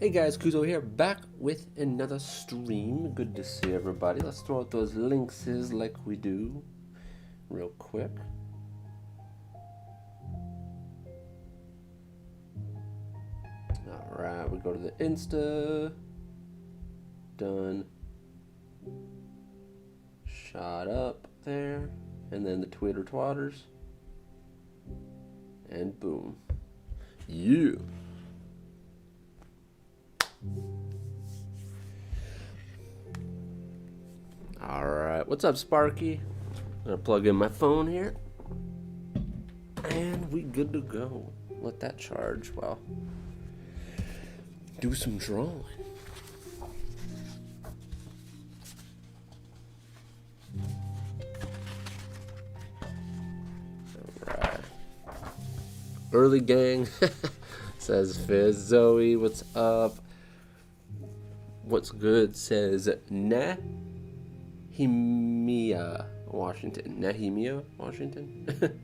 Hey guys, Kuzo here, back with another stream. Good to see everybody. Let's throw out those linkses like we do real quick. Alright, we go to the Insta. Done. Shot up there. And then the Twitter twatters. And boom. Yeah. Alright, what's up, Sparky? I'm gonna plug in my phone here. And we good to go. Let that charge while do some drawing. Alright. Early gang, says Fizz. Zoe, what's up? What's good, says Nehemia, Washington. Nehemia, Washington?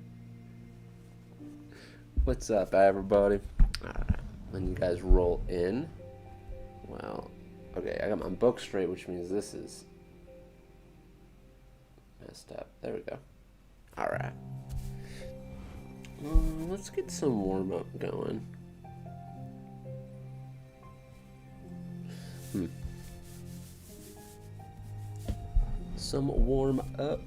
What's up, everybody? Alright, when you guys roll in, well, okay, I got my book straight, which means this is messed up. There we go. Alright. Let's get some warm-up going. Some warm up.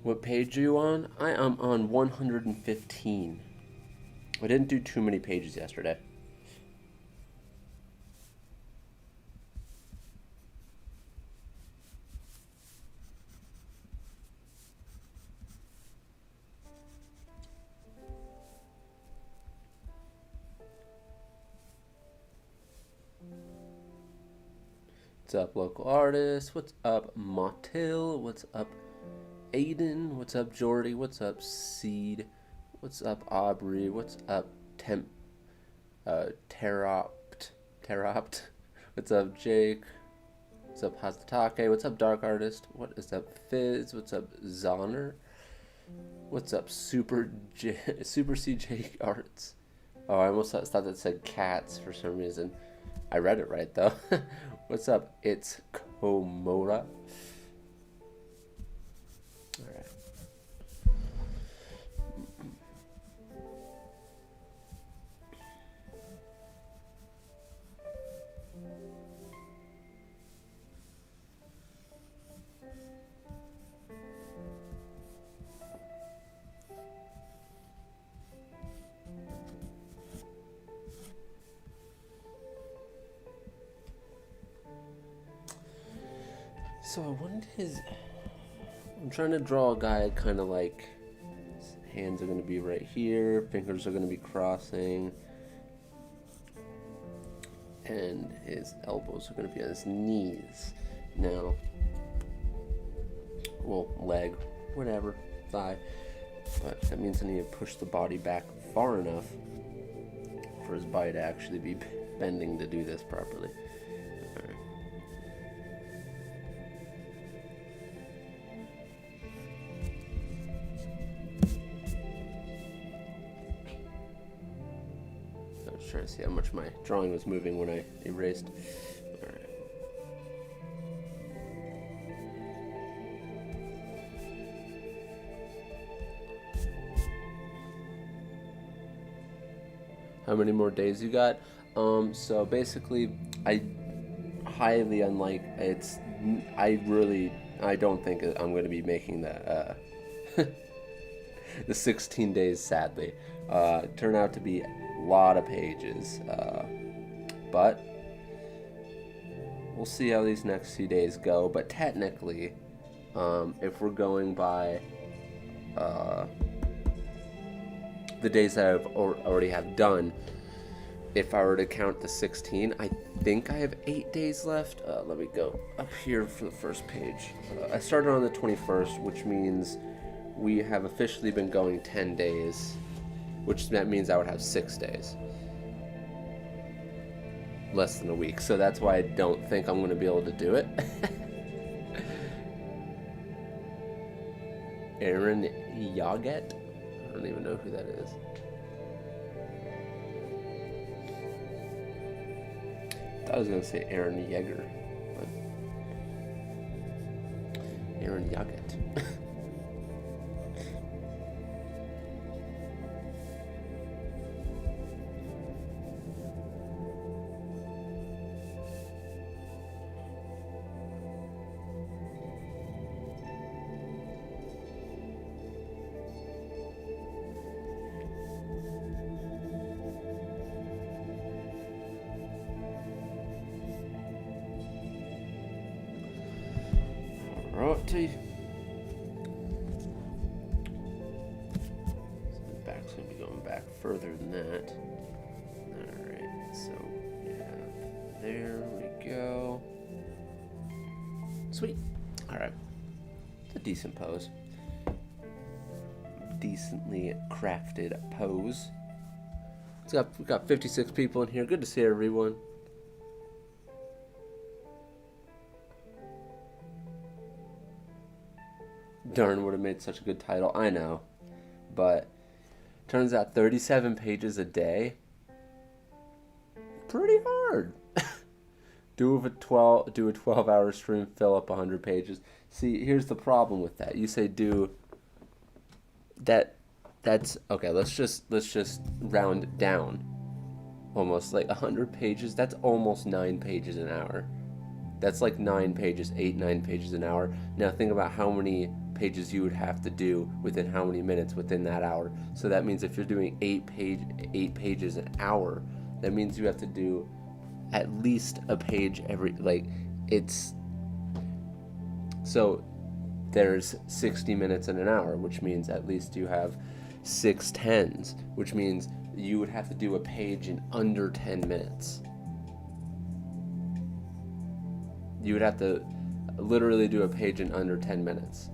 What page are you on? I am on 115. I didn't do too many pages yesterday. What's up, local artists? What's up, Motil? What's up, Aiden? What's up, Jordy? What's up, Seed? What's up, Aubrey? What's up, Teropt? What's up, Jake? What's up, Hazatake? What's up, Dark Artist? What is up, Fizz? What's up, Zoner? What's up, Super CJ Arts? Oh, I almost thought that said cats for some reason. I read it right, though. What's up? It's Komora. Alright. So I wanted I'm trying to draw a guy kind of like his hands are going to be right here, fingers are going to be crossing, and his elbows are going to be on his knees. Now, well, leg, whatever, thigh, but that means I need to push the body back far enough for his body to actually be bending to do this properly. Trying to see how much my drawing was moving when I erased. All right. How many more days you got? So basically, I highly unlike it's. I don't think I'm going to be making the the 16 days. Sadly, turn out to be lot of pages, but we'll see how these next few days go. But technically, if we're going by the days that I've already have done, if I were to count the 16, I think I have 8 days left. Let me go up here for the first page. I started on the 21st, which means we have officially been going 10 days, which that means I would have 6 days. Less than a week. So that's why I don't think I'm going to be able to do it. Aaron Yaget? I don't even know who that is. I was going to say Aaron Yeager, but Aaron Yaget. Righty. So the back's going to be going back further than that. Alright, so yeah, there we go. Sweet. Alright. It's a decent pose. Decently crafted pose. We've got 56 people in here. Good to see everyone. Darn, would have made such a good title. I know. But turns out 37 pages a day, pretty hard. do a 12-hour stream, fill up 100 pages. See, here's the problem with that. You say do that. That's okay. Let's just round down. Almost like 100 pages. That's almost 9 pages an hour. That's like 9 pages, 9 pages an hour. Now think about how many pages you would have to do within how many minutes within that hour. So that means if you're doing 8 pages an hour, that means you have to do at least a page every, like, it's, so there's 60 minutes in an hour, which means at least you have 6 tens, which means you would have to do a page in under 10 minutes. You would have to literally do a page in under 10 minutes.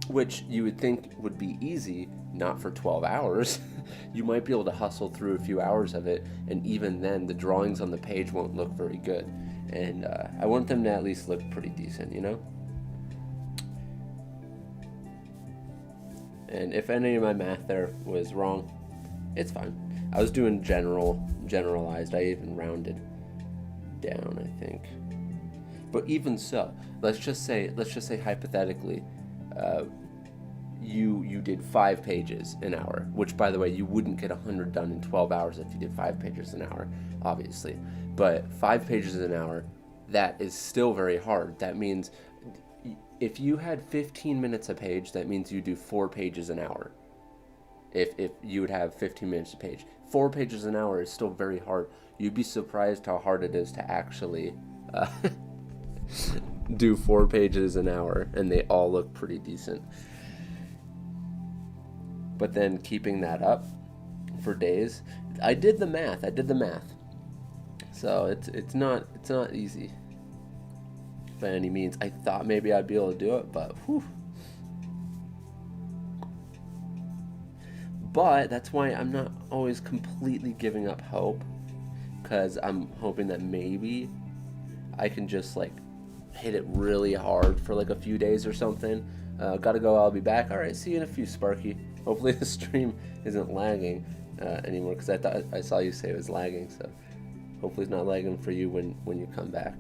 Which you would think would be easy, not for 12 hours. You might be able to hustle through a few hours of it, and even then the drawings on the page won't look very good. And I want them to at least look pretty decent, you know? And if any of my math there was wrong, it's fine. I was doing generalized. I even rounded down, I think. But even so, let's just say hypothetically, you did 5 pages an hour, which, by the way, you wouldn't get 100 done in 12 hours if you did 5 pages an hour, obviously. But 5 pages an hour, that is still very hard. That means if you had 15 minutes a page, that means you do 4 pages an hour. If you would have 15 minutes a page. 4 pages an hour is still very hard. You'd be surprised how hard it is to actually do 4 pages an hour, and they all look pretty decent. But then keeping that up for days, I did the math. So it's not easy by any means. I thought maybe I'd be able to do it, but whew. But that's why I'm not always completely giving up hope, because I'm hoping that maybe I can just like hit it really hard for like a few days or something. Gotta go, I'll be back. Alright, see you in a few, Sparky. Hopefully the stream isn't lagging anymore, because I saw you say it was lagging, so hopefully it's not lagging for you when you come back.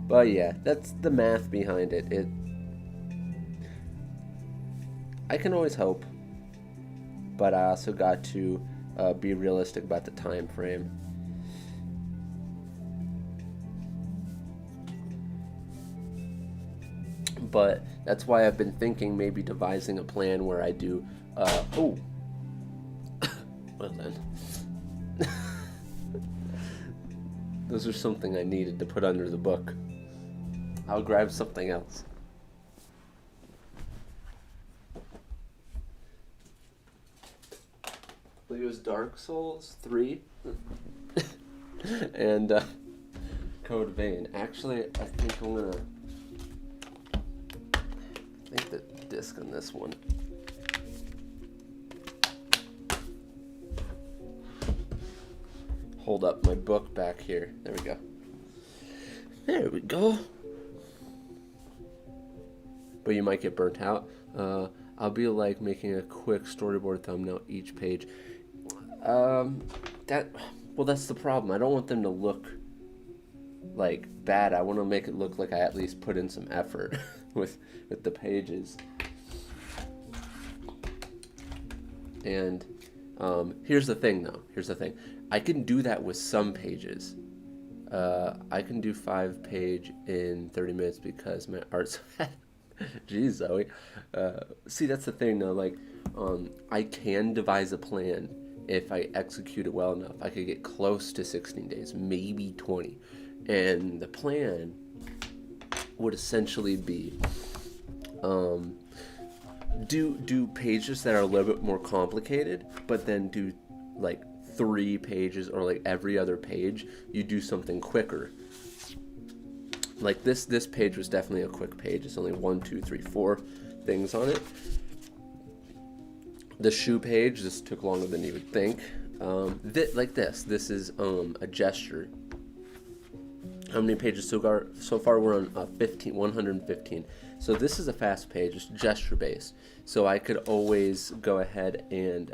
But yeah, that's the math behind it. I can always hope, but I also got to be realistic about the time frame. But that's why I've been thinking maybe devising a plan where I do, well then. Those are something I needed to put under the book. I'll grab something else. Like it was Dark Souls 3 and Code Vein. Actually, I think I'm gonna. I think the disc on this one. Hold up my book back here. There we go. There we go. But you might get burnt out. I'll be like making a quick storyboard thumbnail each page. That's the problem. I don't want them to look like bad. I want to make it look like I at least put in some effort with the pages. And here's the thing though. I can do that with some pages. I can do 5-page in 30 minutes because my art's Jeez, Zoe. See, that's the thing though. Like, I can devise a plan if I execute it well enough. I could get close to 16 days, maybe 20. And the plan would essentially be do pages that are a little bit more complicated, but then do like 3 pages or like every other page you do something quicker. Like this page was definitely a quick page. It's only 1, 2, 3, 4 things on it. The shoe page, this took longer than you would think. This is a gesture. How many pages so far? We're on 115. So this is a fast page. It's gesture based. So I could always go ahead and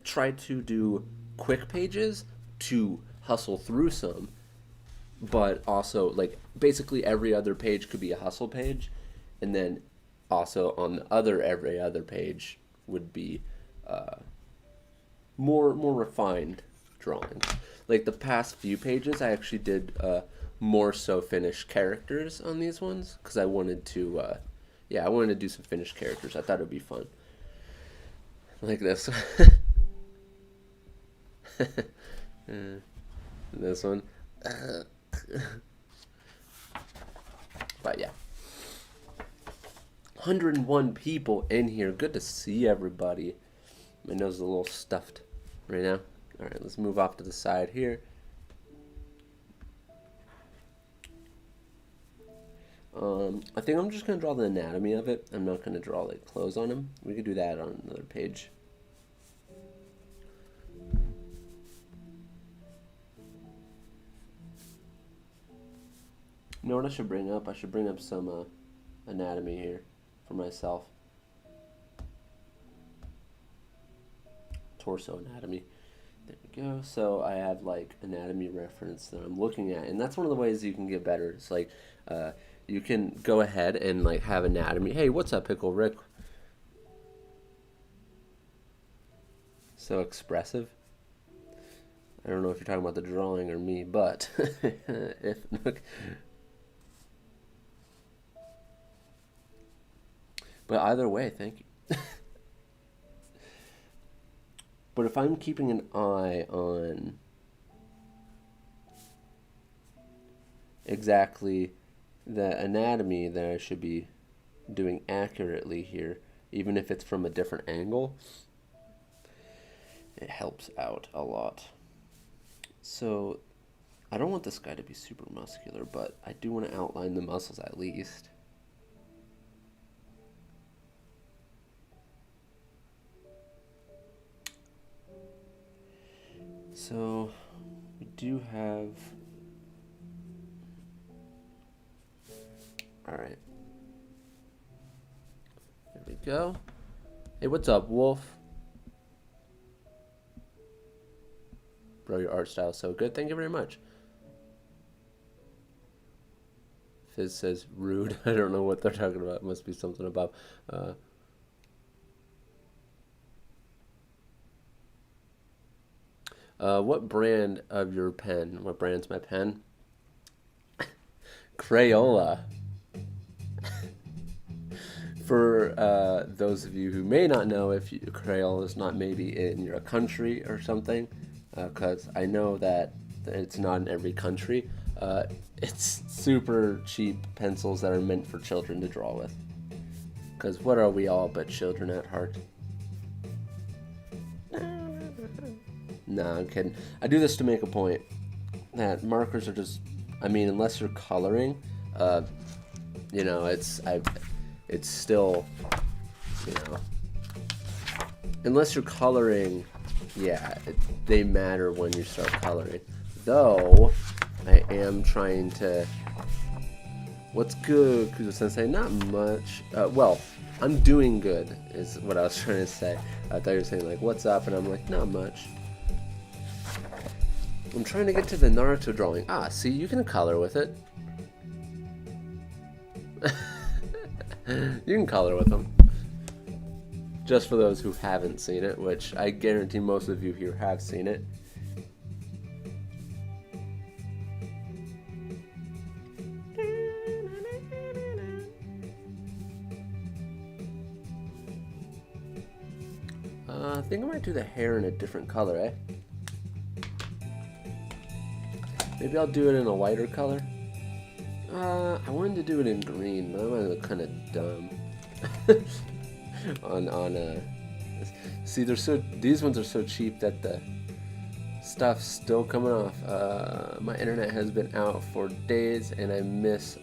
try to do quick pages to hustle through some, but also like basically every other page could be a hustle page, and then also on the every other page would be more refined drawings. Like the past few pages, I actually did more so finished characters on these ones because I wanted to do some finished characters. I thought it would be fun. Like this. This one. But yeah. 101 people in here. Good to see everybody. My nose is a little stuffed right now. Alright, let's move off to the side here. I think I'm just going to draw the anatomy of it. I'm not going to draw like clothes on him. We could do that on another page. You know what I should bring up? I should bring up some anatomy here for myself. Torso anatomy. There we go. So I have like anatomy reference that I'm looking at, and that's one of the ways you can get better. It's like you can go ahead and like have anatomy. Hey, what's up, Pickle Rick? So expressive. I don't know if you're talking about the drawing or me, but if look. But either way, thank you. But if I'm keeping an eye on exactly the anatomy that I should be doing accurately here, even if it's from a different angle, it helps out a lot. So I don't want this guy to be super muscular, but I do want to outline the muscles at least. So we do have, all right, there we go. Hey, what's up, Wolf? Bro, your art style is so good. Thank you very much. Fizz says rude. I don't know what they're talking about. It must be something about what brand of your pen? What brand's my pen? Crayola. For those of you who may not know, if Crayola is not maybe in your country or something, because I know that it's not in every country. It's super cheap pencils that are meant for children to draw with. Because what are we all but children at heart? No, I'm kidding. I do this to make a point that markers are just, I mean, unless you're coloring, you know, it's still, you know, unless you're coloring, yeah, they matter when you start coloring. Though, I am trying to, what's good, Kuzo-sensei? Not much. Well, I'm doing good, is what I was trying to say. I thought you were saying, like, what's up? And I'm like, not much. I'm trying to get to the Naruto drawing. Ah, see, you can color with it. You can color with them. Just for those who haven't seen it, which I guarantee most of you here have seen it. I think I might do the hair in a different color, eh? Maybe I'll do it in a lighter color. I wanted to do it in green, but I might look kind of dumb. See, these ones are so cheap that the stuff's still coming off. My internet has been out for days, and I miss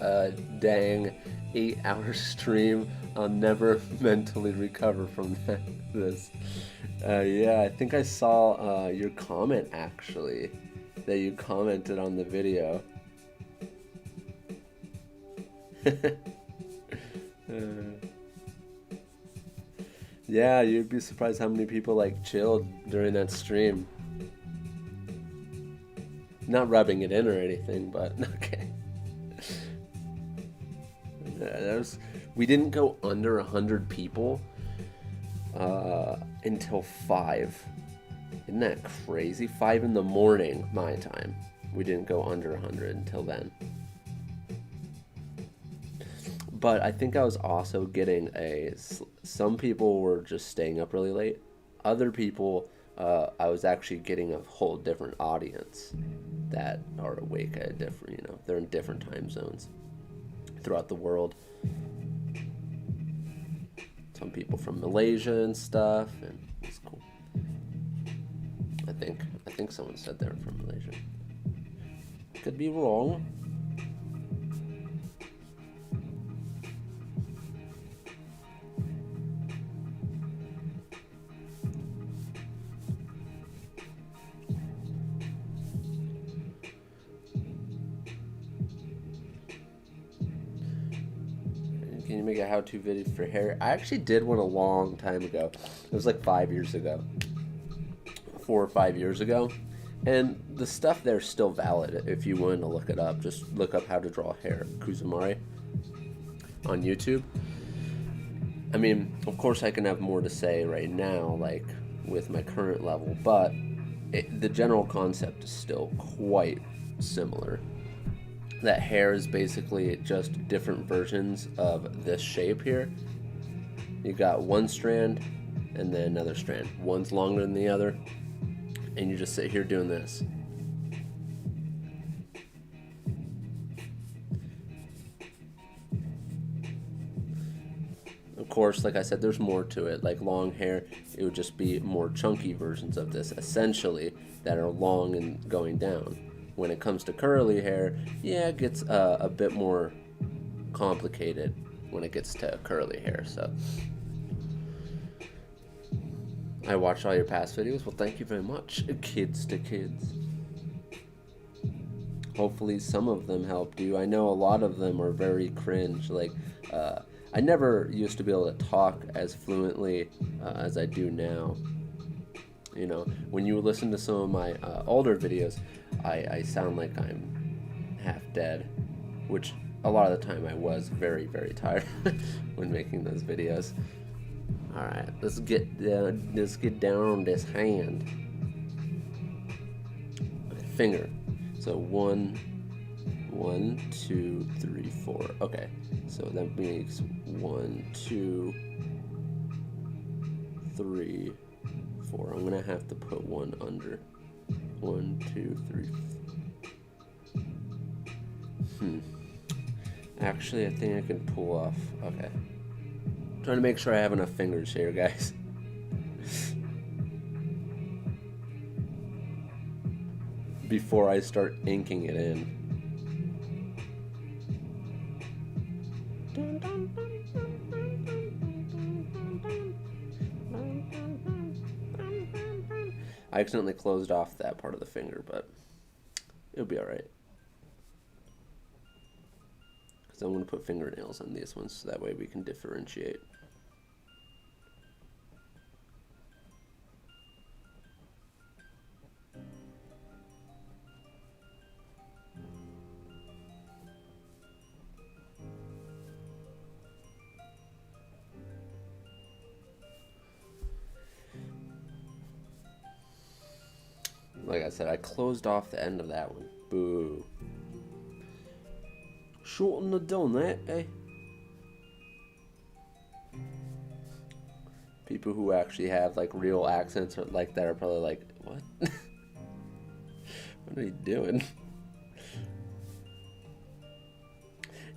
a dang 8-hour stream. I'll never mentally recover from this. Yeah, I think I saw your comment actually, that you commented on the video. Yeah, you'd be surprised how many people like chilled during that stream. Not rubbing it in or anything, but okay. Yeah, we didn't go under 100 people until 5. Isn't that crazy? 5 in the morning, my time. We didn't go under 100 until then. But I think I was also getting some people were just staying up really late. Other people, I was actually getting a whole different audience that are awake at different, they're in different time zones throughout the world. Some people from Malaysia and stuff, and it's cool. I think someone said they were from Malaysia. Could be wrong. Can you make a how-to video for hair? I actually did one a long time ago. It was like 5 years ago. 4 or 5 years ago. And the stuff there's still valid if you want to look it up. Just look up how to draw hair, Kuzomari, on YouTube. I mean, of course I can have more to say right now, like with my current level, but the general concept is still quite similar. That hair is basically just different versions of this shape here. You got one strand and then another strand. One's longer than the other, and you just sit here doing this. Of course, like I said, there's more to it. Like long hair, it would just be more chunky versions of this, essentially, that are long and going down. When it comes to curly hair, yeah, it gets a bit more complicated when it gets to curly hair. So I watched all your past videos. Well, thank you very much, kids to kids. Hopefully some of them helped you. I know a lot of them are very cringe. Like, I never used to be able to talk as fluently as I do now. You know, when you listen to some of my older videos, I sound like I'm half dead, which a lot of the time I was very, very tired when making those videos. All right, let's get down on this hand. Finger. So 1, 2, 3, 4. Okay, so that makes 1, 2, 3, 4. I'm gonna have to put one under. 1, 2, 3. Actually, I think I can pull off. Okay. Trying to make sure I have enough fingers here, guys. before I start inking it in. I accidentally closed off that part of the finger, but it'll be alright. Because I'm going to put fingernails on these ones so that way we can differentiate. Like I said, I closed off the end of that one. Boo. Shorten the donut, eh? People who actually have like real accents or like that are probably like, what? What are you doing?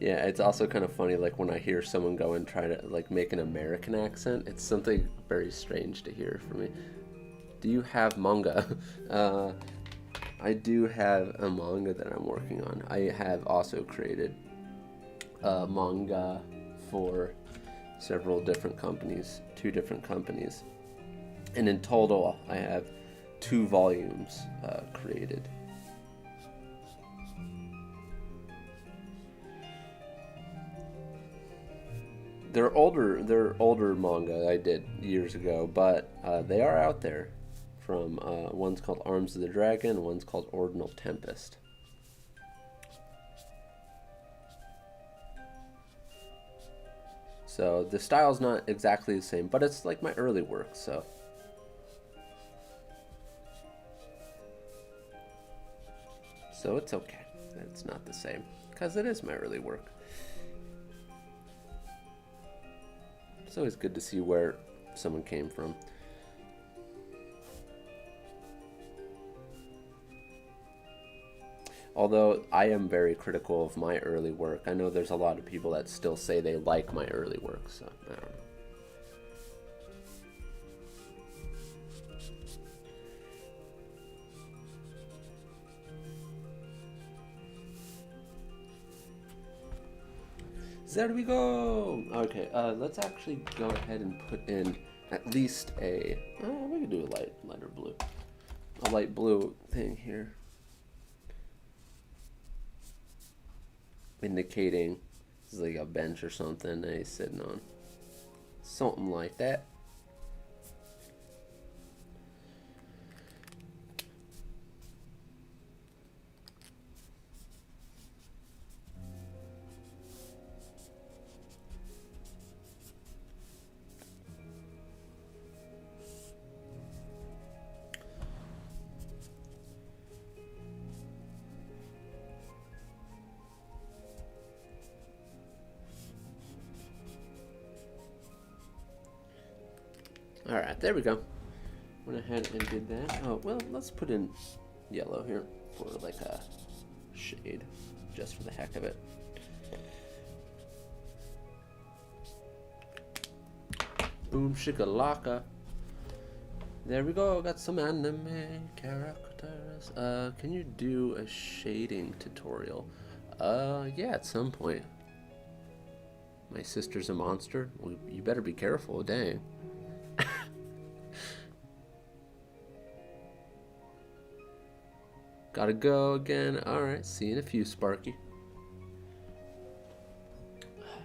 Yeah, it's also kind of funny, like when I hear someone go and try to like make an American accent, it's something very strange to hear for me. Do you have manga? I do have a manga that I'm working on. I have also created manga for several different companies, 2 different companies. And in total, I have 2 volumes created. They're older manga I did years ago, but they are out there. From one's called Arms of the Dragon, one's called Ordinal Tempest. So the style's not exactly the same, but it's like my early work, so. So it's okay. It's not the same, because it is my early work. It's always good to see where someone came from. Although I am very critical of my early work. I know there's a lot of people that still say they like my early work, so I don't know. There we go! Okay, let's actually go ahead and put in at least a... we can do a lighter blue. A light blue thing here. Indicating this is like a bench or something that he's sitting on. Something like that. Alright, there we go. Went ahead and did that. Oh, well, let's put in yellow here for like a shade, just for the heck of it. Boom shikalaka. There we go, got some anime characters. Can you do a shading tutorial? Yeah, at some point. My sister's a monster? Well, you better be careful, dang. Gotta go again. Alright, see you in a few, Sparky.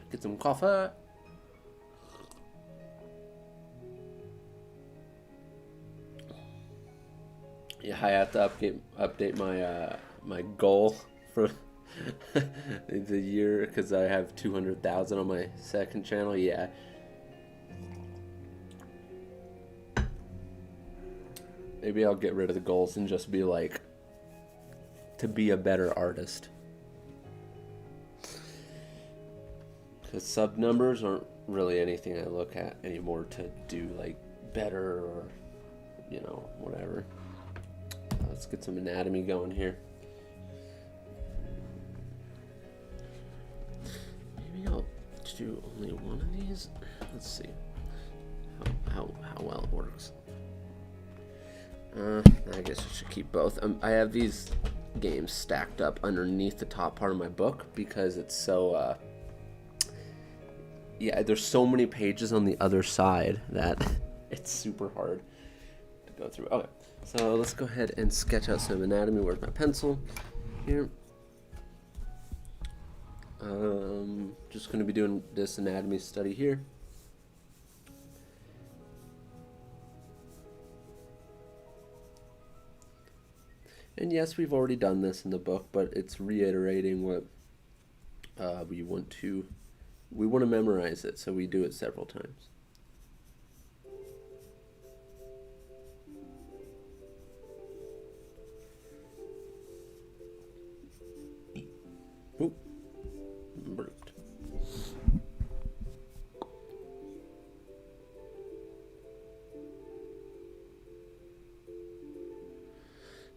Get some coffee. Yeah, I have to update my my goal for the year because I have 200,000 on my second channel. Yeah. Maybe I'll get rid of the goals and just be like, to be a better artist. Because sub numbers aren't really anything I look at anymore to do like better or, you know, whatever. Let's get some anatomy going here. Maybe I'll do only one of these. Let's see how well it works. I guess I should keep both. I have these games stacked up underneath the top part of my book because it's so, yeah, there's so many pages on the other side that it's super hard to go through. Okay, so let's go ahead and sketch out some anatomy. Where's my pencil? Here. Just going to be doing this anatomy study here. And yes, we've already done this in the book, but it's reiterating what we want to memorize it, so we do it several times. Oop. Burped.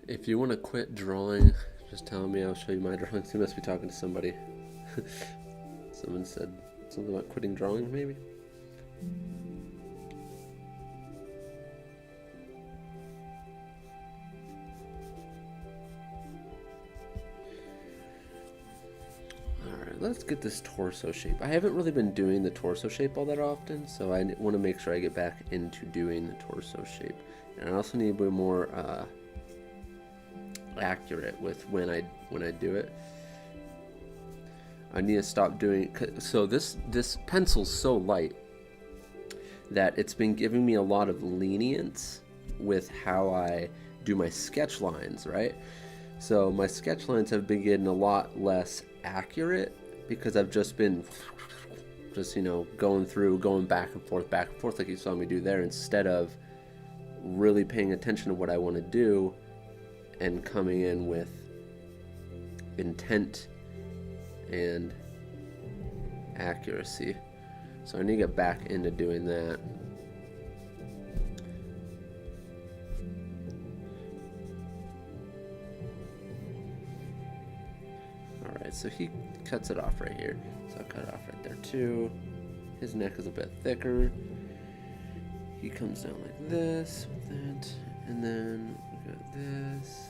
If you want to quit drawing, just tell me. I'll show you my drawings. You must be talking to somebody. Someone said something about quitting drawing, maybe? Alright, let's get this torso shape. I haven't really been doing the torso shape all that often, so I want to make sure I get back into doing the torso shape. And I also need to be more accurate with when I do it. I need to stop doing, so this pencil's so light that it's been giving me a lot of lenience with how I do my sketch lines, right? So my sketch lines have been getting a lot less accurate because I've just been going back and forth like you saw me do there, instead of really paying attention to what I want to do and coming in with intent and accuracy. So I need to get back into doing that. Alright, so he cuts it off right here. So I'll cut it off right there too. His neck is a bit thicker. He comes down like this with that. And then we got this.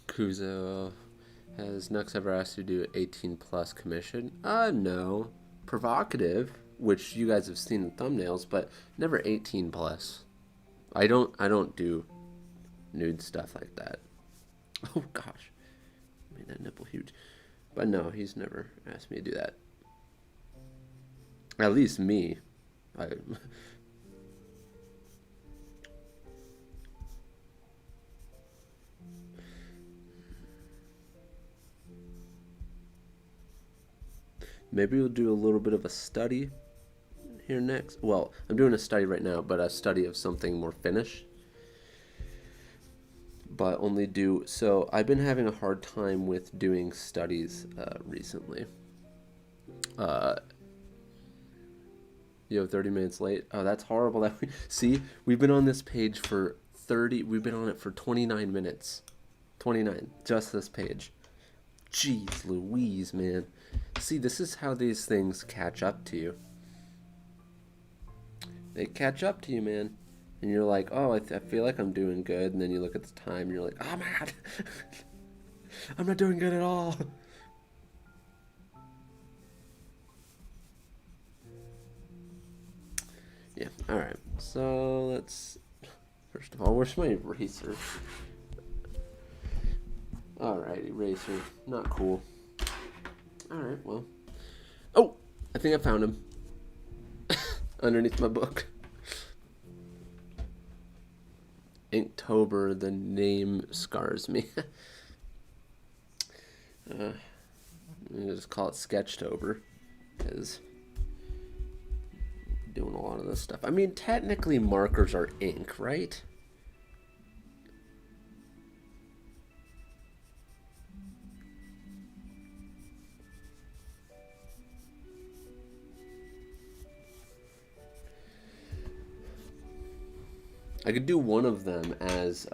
Kuzo has Nux ever asked you to do 18 plus commission? No. Provocative, which you guys have seen in thumbnails, but never 18 plus. I don't do nude stuff like that. Oh gosh, made that nipple huge. But no, he's never asked me to do that. At least me. Maybe we'll do a little bit of a study here next. Well, I'm doing a study right now, but a study of something more finished. But only do, so I've been having a hard time with doing studies recently. Yo, 30 minutes late. Oh, that's horrible. See, we've been on this page for we've been on it for 29 minutes. 29, just this page. Jeez Louise, man. See, this is how these things catch up to you. They catch up to you, man. And you're like, oh, I feel like I'm doing good. And then you look at the time and you're like, oh my god. I'm not doing good at all. Yeah, alright. So let's, first of all, where's my eraser? Alright, eraser. Not cool. Alright, well. Oh! I think I found him. Underneath my book. Inktober, the name scars me. I'm gonna just call it Sketchtober, because doing a lot of this stuff. I mean, technically markers are ink, right? I could do one of them as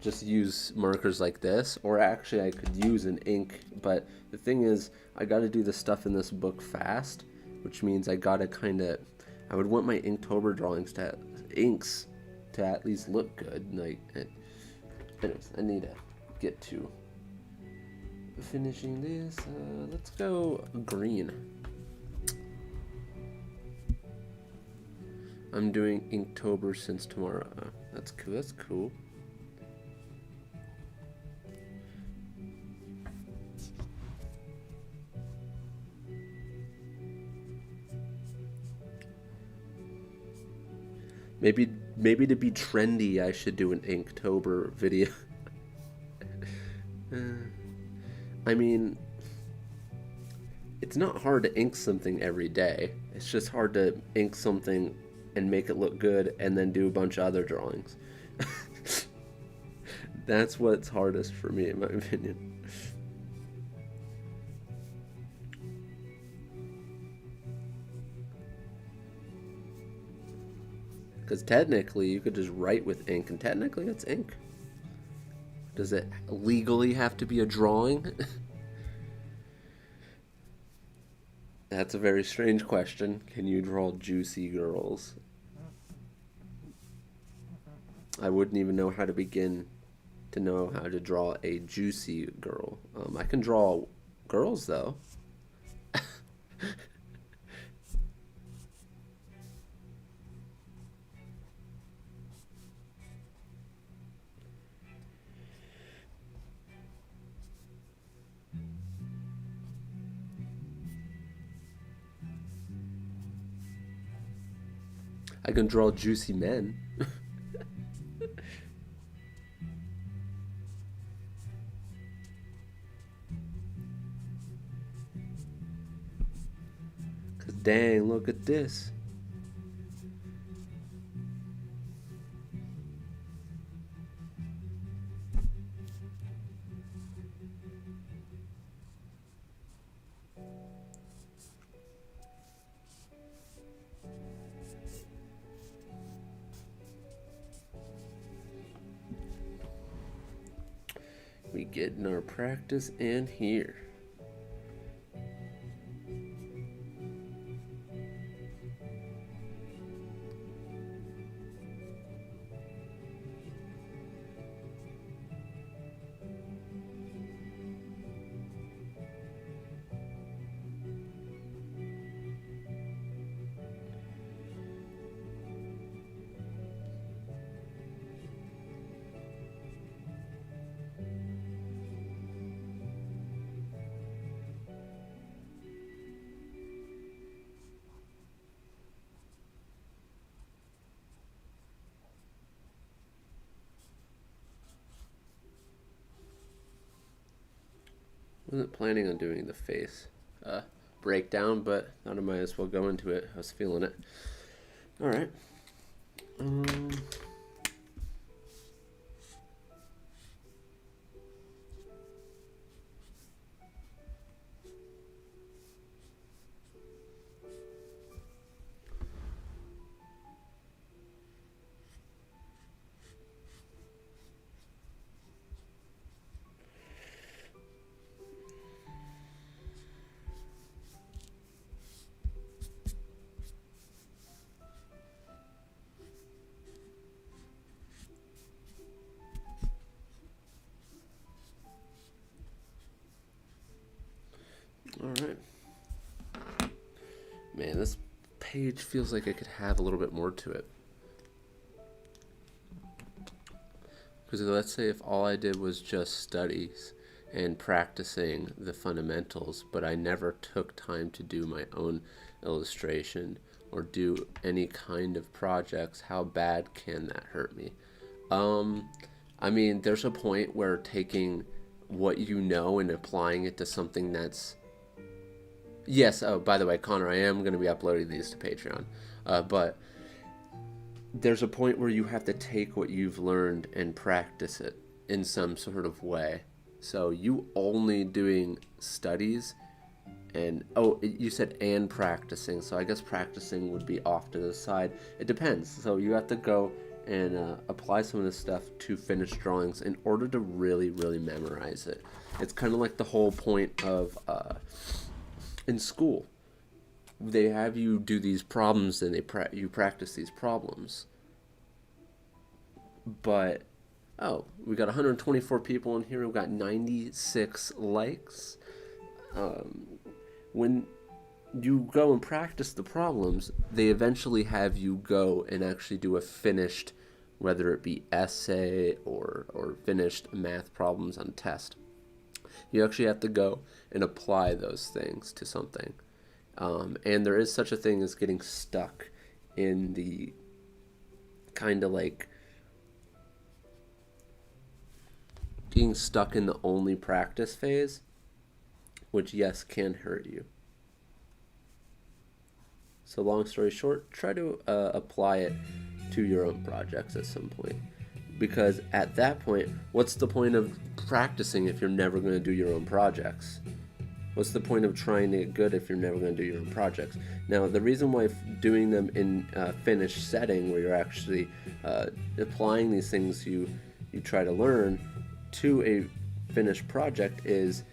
just use markers like this, or actually I could use an ink, but the thing is, I gotta do the stuff in this book fast, which means I gotta kinda, I would want my Inktober drawings to, inks, to at least look good, like, anyways, I need to get to finishing this. Let's go green. I'm doing Inktober since tomorrow. That's cool. That's cool. Maybe to be trendy, I should do an Inktober video. I mean, it's not hard to ink something every day. It's just hard to ink something and make it look good and then do a bunch of other drawings. That's what's hardest for me, in my opinion. Because technically you could just write with ink, and technically it's ink. Does it legally have to be a drawing? That's a very strange question. Can you draw juicy girls? I wouldn't even know how to begin to know how to draw a juicy girl. I can draw girls though. I can draw juicy men. Cause dang, look at this. We getting our practice in here. Wasn't planning on doing the face breakdown, but thought I might as well go into it. I was feeling it. All right. All right. Man, this page feels like it could have a little bit more to it. Because let's say if all I did was just studies and practicing the fundamentals, but I never took time to do my own illustration or do any kind of projects, how bad can that hurt me? I mean, there's a point where taking what you know and applying it to something that's Yes. Oh, by the way, Connor, I am going to be uploading these to Patreon. But there's a point where you have to take what you've learned and practice it in some sort of way. So you only doing studies and oh, you said and practicing. So I guess practicing would be off to the side. It depends. So you have to go and apply some of this stuff to finished drawings in order to really, really memorize it. It's kind of like the whole point of in school. They have you do these problems and you practice these problems. But oh, we got 124 people in here. We got 96 likes. When you go and practice the problems, they eventually have you go and actually do a finished, whether it be essay or finished math problems on test. You actually have to go and apply those things to something. And there is such a thing as getting stuck in the kind of like being stuck in the only practice phase, which yes can hurt you. So long story short, try to apply it to your own projects at some point. Because at that point, what's the point of practicing if you're never going to do your own projects? What's the point of trying to get good if you're never going to do your own projects? Now, the reason why doing them in a finished setting where you're actually applying these things you try to learn to a finished project is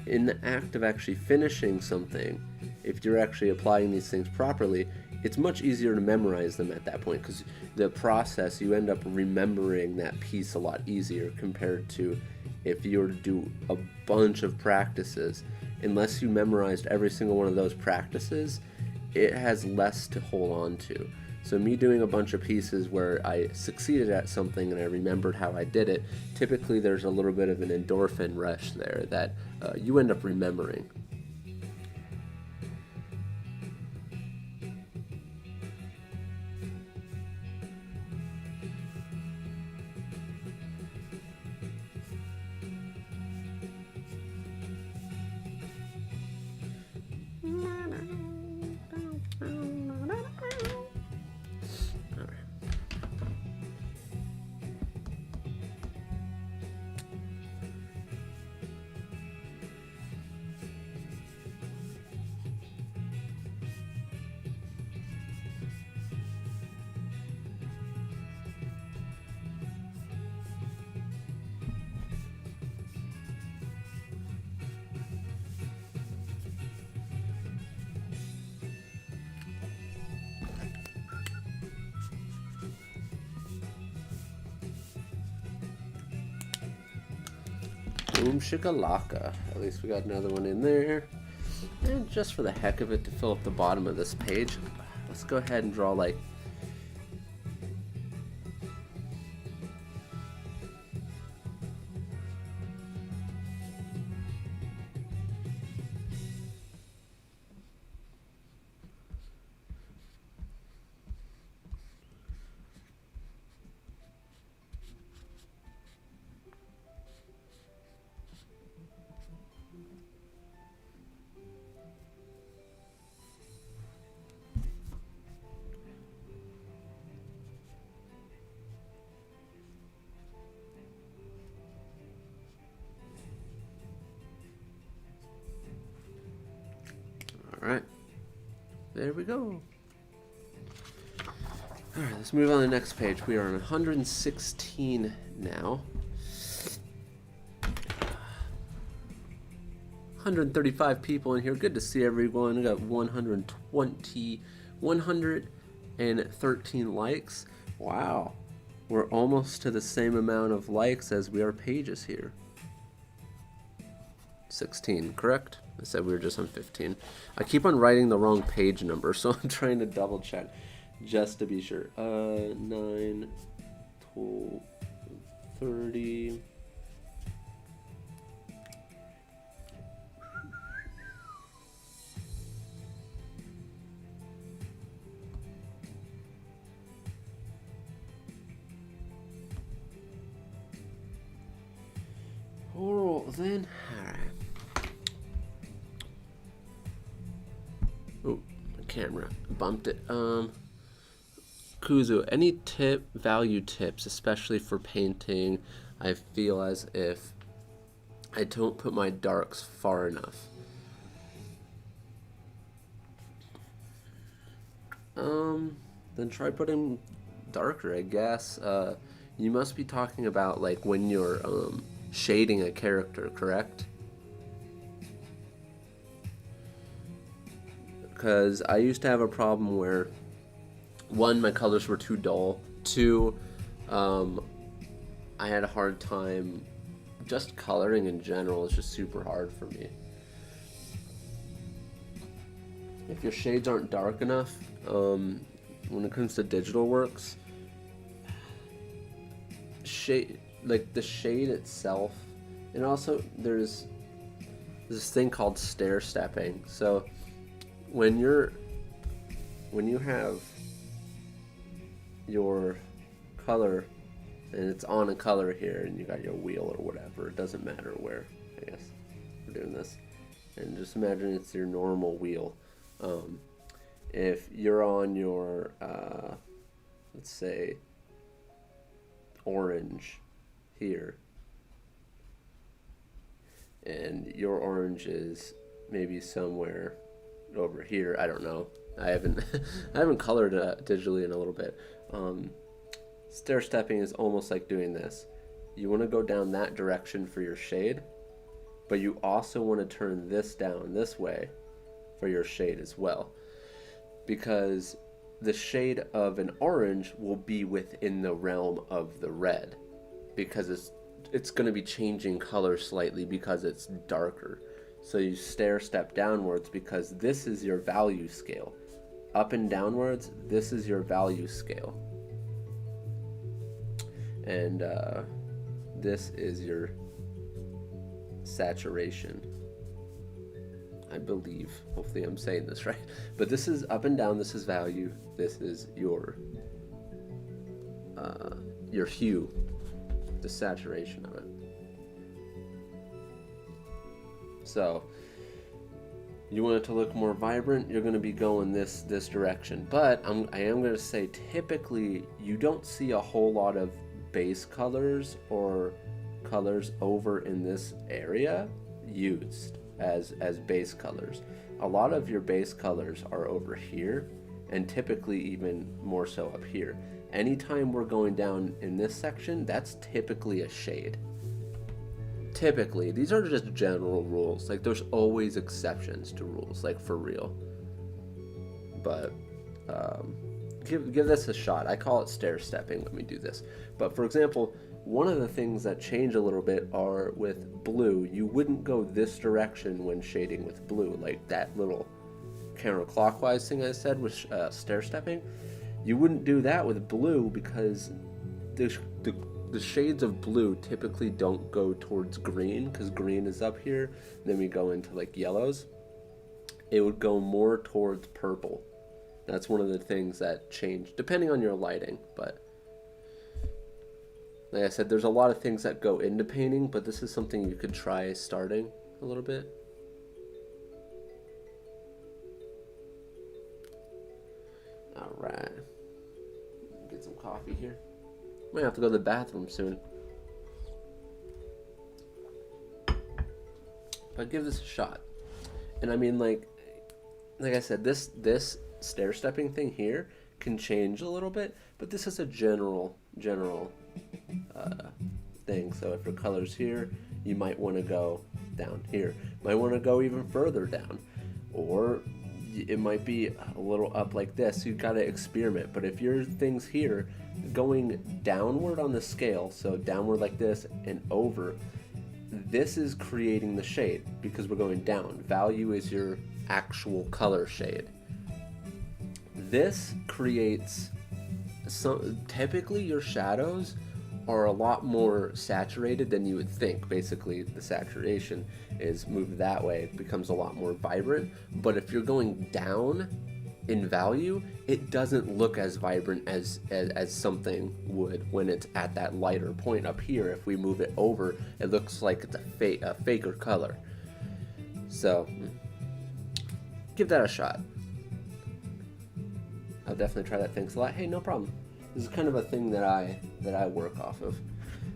in the act of actually finishing something, if you're actually applying these things properly, it's much easier to memorize them at that point because the process, you end up remembering that piece a lot easier compared to if you were to do a bunch of practices. Unless you memorized every single one of those practices, it has less to hold on to. So me doing a bunch of pieces where I succeeded at something and I remembered how I did it, typically there's a little bit of an endorphin rush there that you end up remembering. Boom shakalaka. At least we got another one in there. And just for the heck of it, to fill up the bottom of this page, let's go ahead and draw like Alright, there we go. Alright, let's move on to the next page. We are on 116 now. 135 people in here. Good to see everyone. We got 113 likes. Wow. We're almost to the same amount of likes as we are pages here. 16, correct? I said we were just on 15. I keep on writing the wrong page number, so I'm trying to double check just to be sure. 9, 12, 30. Alright then. Alright. Oh, my camera bumped it. Kuzu, any value tips, especially for painting? I feel as if I don't put my darks far enough. Then try putting darker, I guess. You must be talking about like when you're shading a character, correct? Because I used to have a problem where, one, my colors were too dull. Two, I had a hard time just coloring in general. It's just super hard for me. If your shades aren't dark enough, when it comes to digital works, like the shade itself, and also there's this thing called stair stepping. So when you have your color and it's on a color here and you got your wheel or whatever, it doesn't matter where, I guess we're doing this, and just imagine it's your normal wheel. If you're on your let's say orange here, and your orange is maybe somewhere over here, I don't know, I haven't colored digitally in a little bit. Stair stepping is almost like doing this. You want to go down that direction for your shade, but you also want to turn this down this way for your shade as well, because the shade of an orange will be within the realm of the red, because it's going to be changing color slightly because it's darker. So you stair step downwards because this is your value scale. Up and downwards, this is your value scale. And this is your saturation, I believe. Hopefully I'm saying this right. But this is up and down, this is value, this is your hue, the saturation of it. So you want it to look more vibrant, you're going to be going this direction. But I am going to say typically you don't see a whole lot of base colors or colors over in this area used as base colors. A lot of your base colors are over here, and typically even more so up here. Anytime we're going down in this section, that's typically a shade. Typically, these are just general rules. Like, there's always exceptions to rules, like for real. But give this a shot. I call it stair stepping when we do this. But for example, one of the things that change a little bit are with blue. You wouldn't go this direction when shading with blue, like that little counterclockwise thing I said with stair stepping. You wouldn't do that with blue because the shades of blue typically don't go towards green, because green is up here. Then we go into like yellows. It would go more towards purple. That's one of the things that change depending on your lighting. But like I said, there's a lot of things that go into painting, but this is something you could try starting a little bit. All right, get some coffee here. Might have to go to the bathroom soon. But give this a shot. And I mean, like I said, this stair stepping thing here can change a little bit, but this is a general thing. So if your color's here, you might want to go down here. Might want to go even further down, or it might be a little up like this. You've got to experiment. But if your thing's here, going downward on the scale, so downward like this and over, this is creating the shade because we're going down. Value is your actual color shade. This creates typically your shadows are a lot more saturated than you would think. Basically, the saturation is moved that way. It becomes a lot more vibrant. But if you're going down in value, it doesn't look as vibrant as something would when it's at that lighter point up here. If we move it over, it looks like it's a faker color. So give that a shot. I'll definitely try that. Thanks a lot. Hey, no problem. This is kind of a thing that I work off of.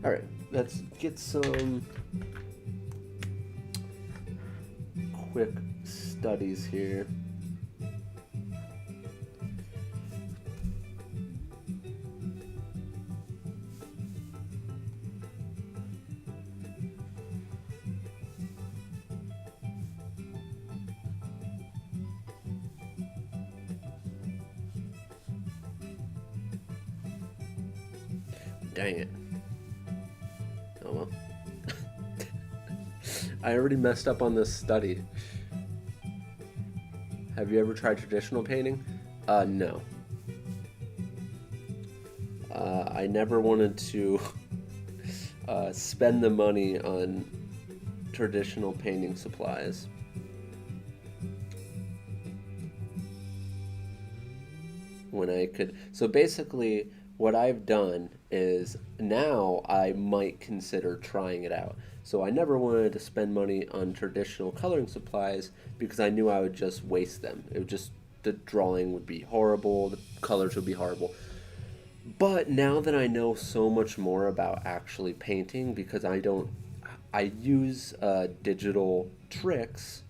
All right, let's get some quick studies here. Dang it. Oh well. I already messed up on this study. Have you ever tried traditional painting? No. I never wanted to spend the money on traditional painting supplies. When I could. So basically, what I've done is now I might consider trying it out. So I never wanted to spend money on traditional coloring supplies because I knew I would just waste them. It would just, the drawing would be horrible, the colors would be horrible. But now that I know so much more about actually painting, because I use digital tricks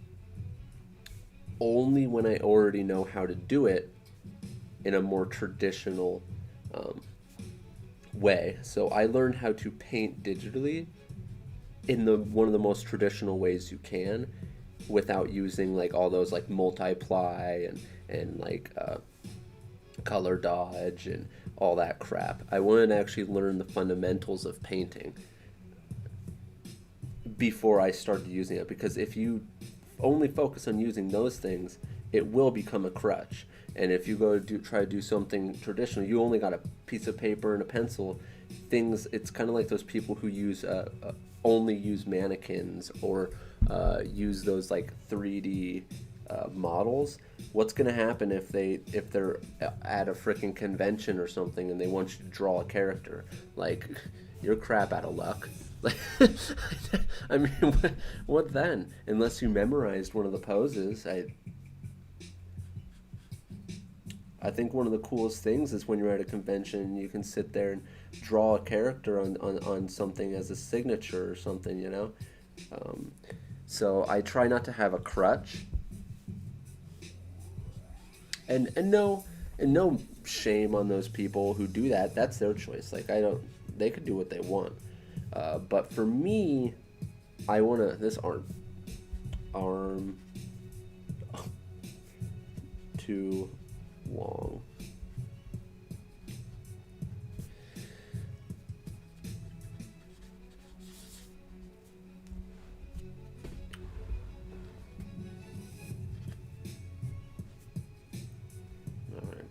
only when I already know how to do it in a more traditional way. So I learned how to paint digitally in the one of the most traditional ways you can, without using like all those like multiply and like color dodge and all that crap. I wanted to actually learn the fundamentals of painting before I started using it, because if you only focus on using those things, it will become a crutch. And if you go to try to do something traditional, you only got a piece of paper and a pencil. Things, it's kind of like those people who use only use mannequins or use those like 3D models. What's going to happen if they're at a freaking convention or something and they want you to draw a character? Like, you're crap out of luck. I mean, what then? Unless you memorized one of the poses. I think one of the coolest things is when you're at a convention, you can sit there and draw a character on something as a signature or something, you know? So I try not to have a crutch. And no shame on those people who do that. That's their choice. Like, they could do what they want. But for me, I want to, this arm too long. All right.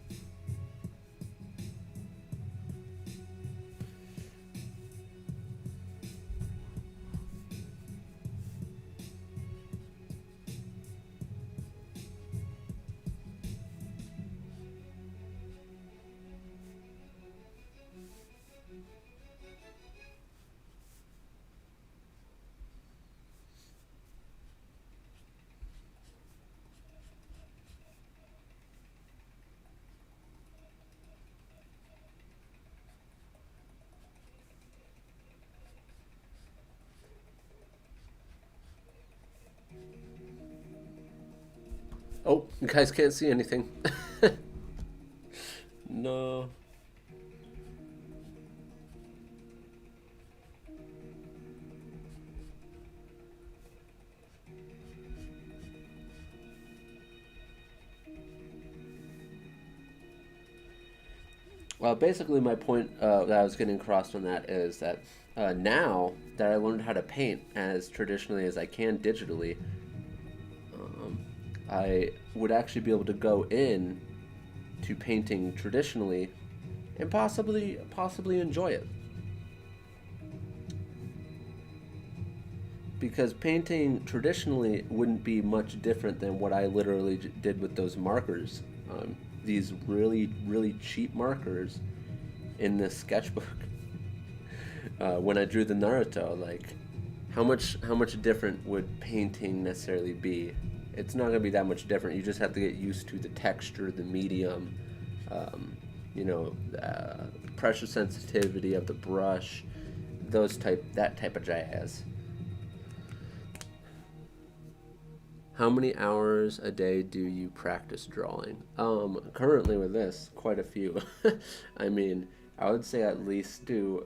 Oh, you guys can't see anything. No. Well, basically, my point that I was getting across on that is that now that I learned how to paint as traditionally as I can digitally, I would actually be able to go in to painting traditionally and possibly enjoy it. Because painting traditionally wouldn't be much different than what I literally did with those markers. These really cheap markers in this sketchbook. When I drew the Naruto, like, how much different would painting necessarily be? It's not going to be that much different. You just have to get used to the texture, the medium, you know, pressure sensitivity of the brush, that type of jazz. How many hours a day do you practice drawing? Currently with this, quite a few. I mean, I would say at least do,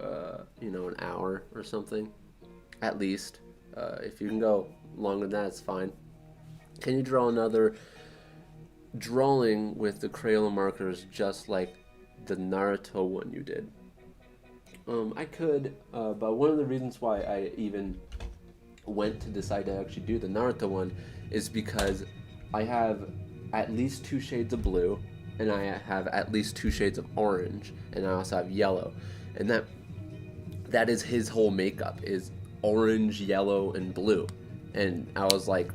an hour or something. At least. If you can go longer than that, it's fine. Can you draw another drawing with the Crayola markers just like the Naruto one you did? I could, but one of the reasons why I even went to decide to actually do the Naruto one is because I have at least 2 shades of blue, and I have at least 2 shades of orange, and I also have yellow, and that is his whole makeup is orange, yellow, and blue. And I was like,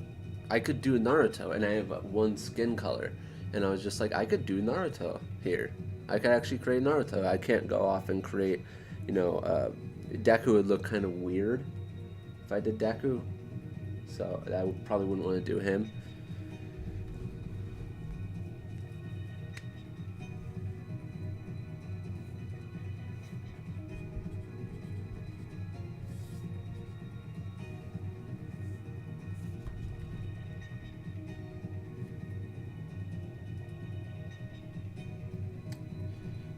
I could do Naruto, and I have one skin color, and I was just like, I could do Naruto here. I could actually create Naruto. I can't go off and create, Deku would look kind of weird if I did Deku, so I probably wouldn't want to do him.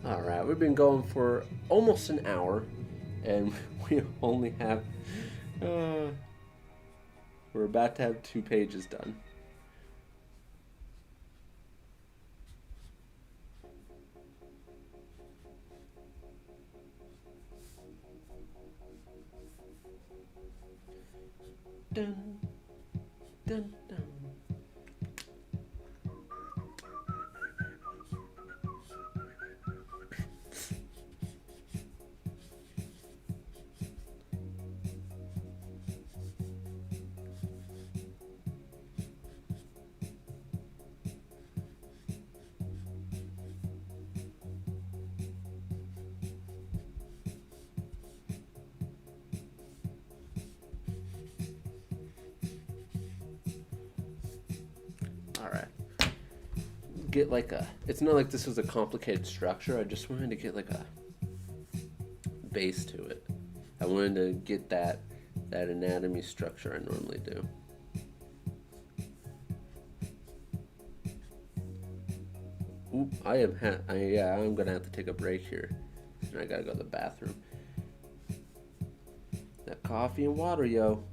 All right, we've been going for almost an hour, and we only have. We're about to have 2 pages done. Dun, dun, dun. All right. Get like a. It's not like this was a complicated structure. I just wanted to get like a base to it. I wanted to get that anatomy structure I normally do. Oop, I'm gonna have to take a break here. I gotta go to the bathroom. That coffee and water, yo.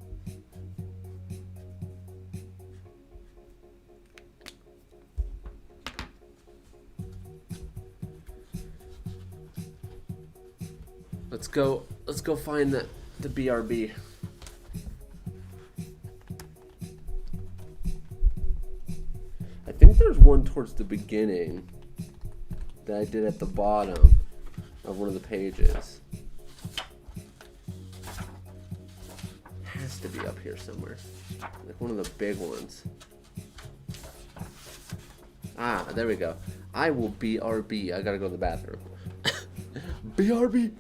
Let's go find the BRB. I think there's one towards the beginning that I did at the bottom of one of the pages. Has to be up here somewhere. Like one of the big ones. Ah, there we go. I will BRB. I gotta go to the bathroom. BRB.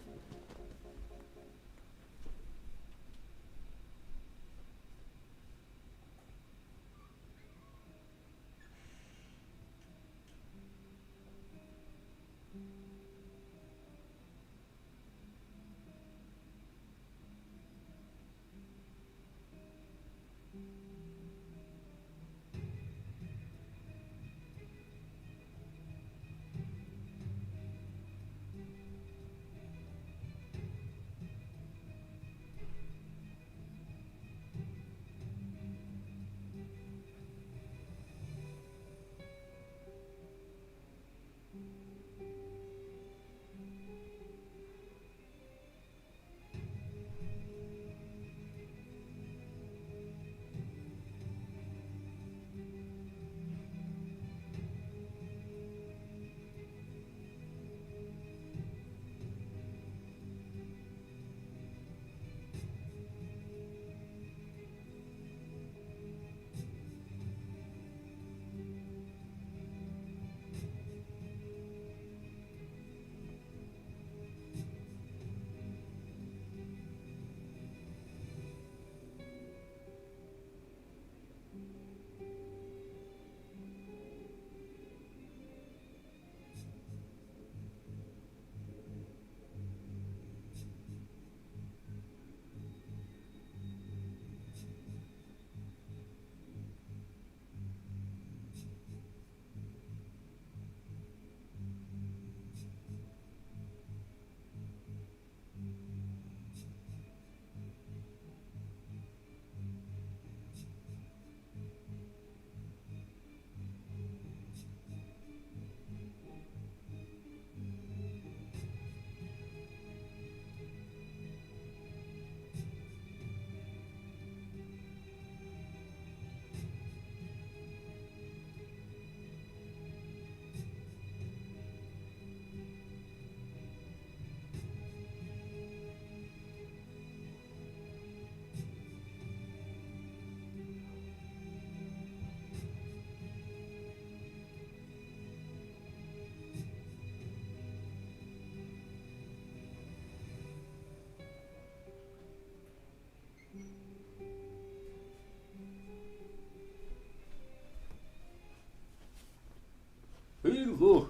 Ooh,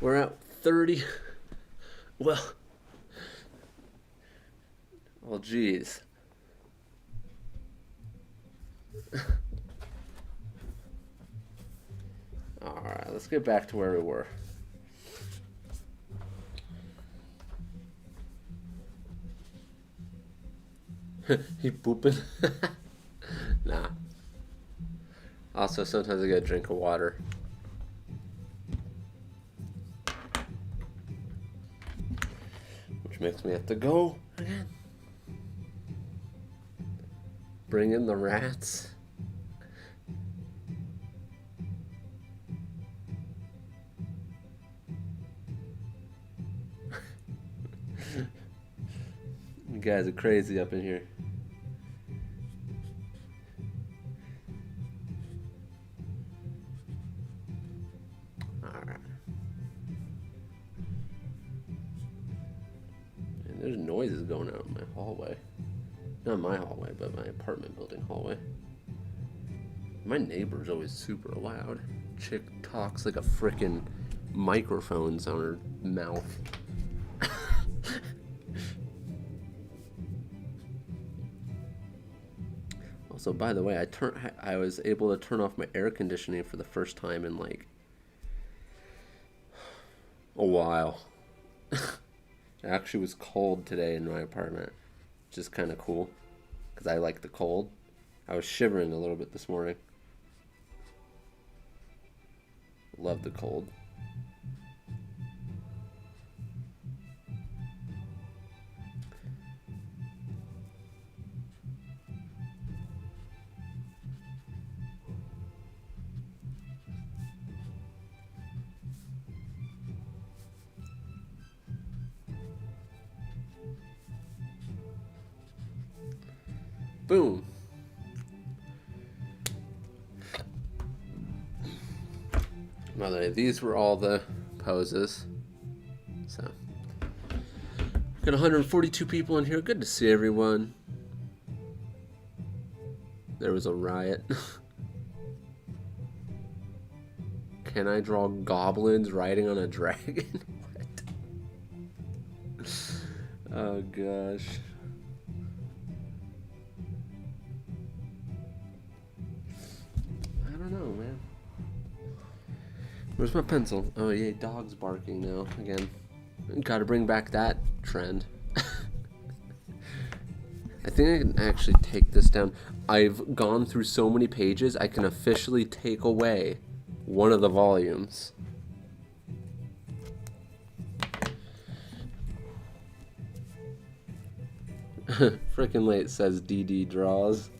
we're at 30. Well, geez. Alright, let's get back to where we were. He pooping? Nah. Also, sometimes I get a drink of water. Which makes me have to go again. Bring in the rats. You guys are crazy up in here. Alright. And there's noises going out in my hallway. Not my hallway, but my apartment building hallway. My neighbor's always super loud. Chick talks like a frickin' microphone's on her mouth. Also, by the way, I was able to turn off my air conditioning for the first time in like a while. It actually was cold today in my apartment, which is kind of cool because I like the cold. I was shivering a little bit this morning. Love the cold. Boom. By the way, these were all the poses. So, got 142 people in here. Good to see everyone. There was a riot. Can I draw goblins riding on a dragon? What? Oh gosh. I don't know, man. Where's my pencil? Oh, yeah, dog's barking now again. Gotta bring back that trend. I think I can actually take this down. I've gone through so many pages, I can officially take away one of the volumes. Frickin' late says DD draws.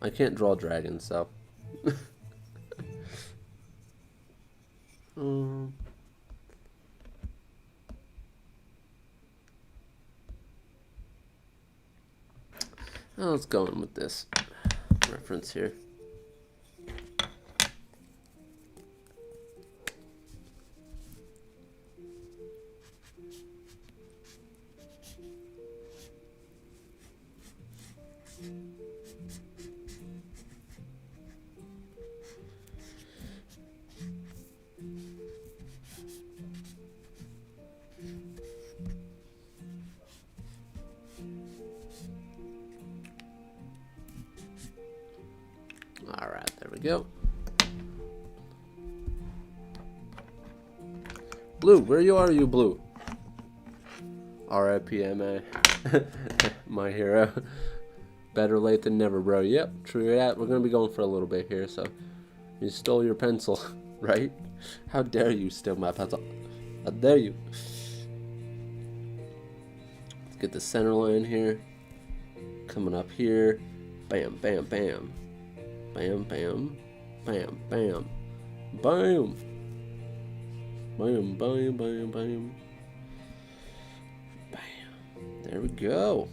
I can't draw dragons, so. Let's go in with this reference here. Alright, there we go. Blue, where you are, you Blue? R.I.P.M.A. My hero. Better late than never, bro. Yep, true that. We're gonna be going for a little bit here, so. You stole your pencil, right? How dare you steal my pencil? How dare you? Let's get the center line here. Coming up here. Bam, bam, bam. Bam, bam, bam, bam, bam, bam, bam, bam, bam, bam. There we go.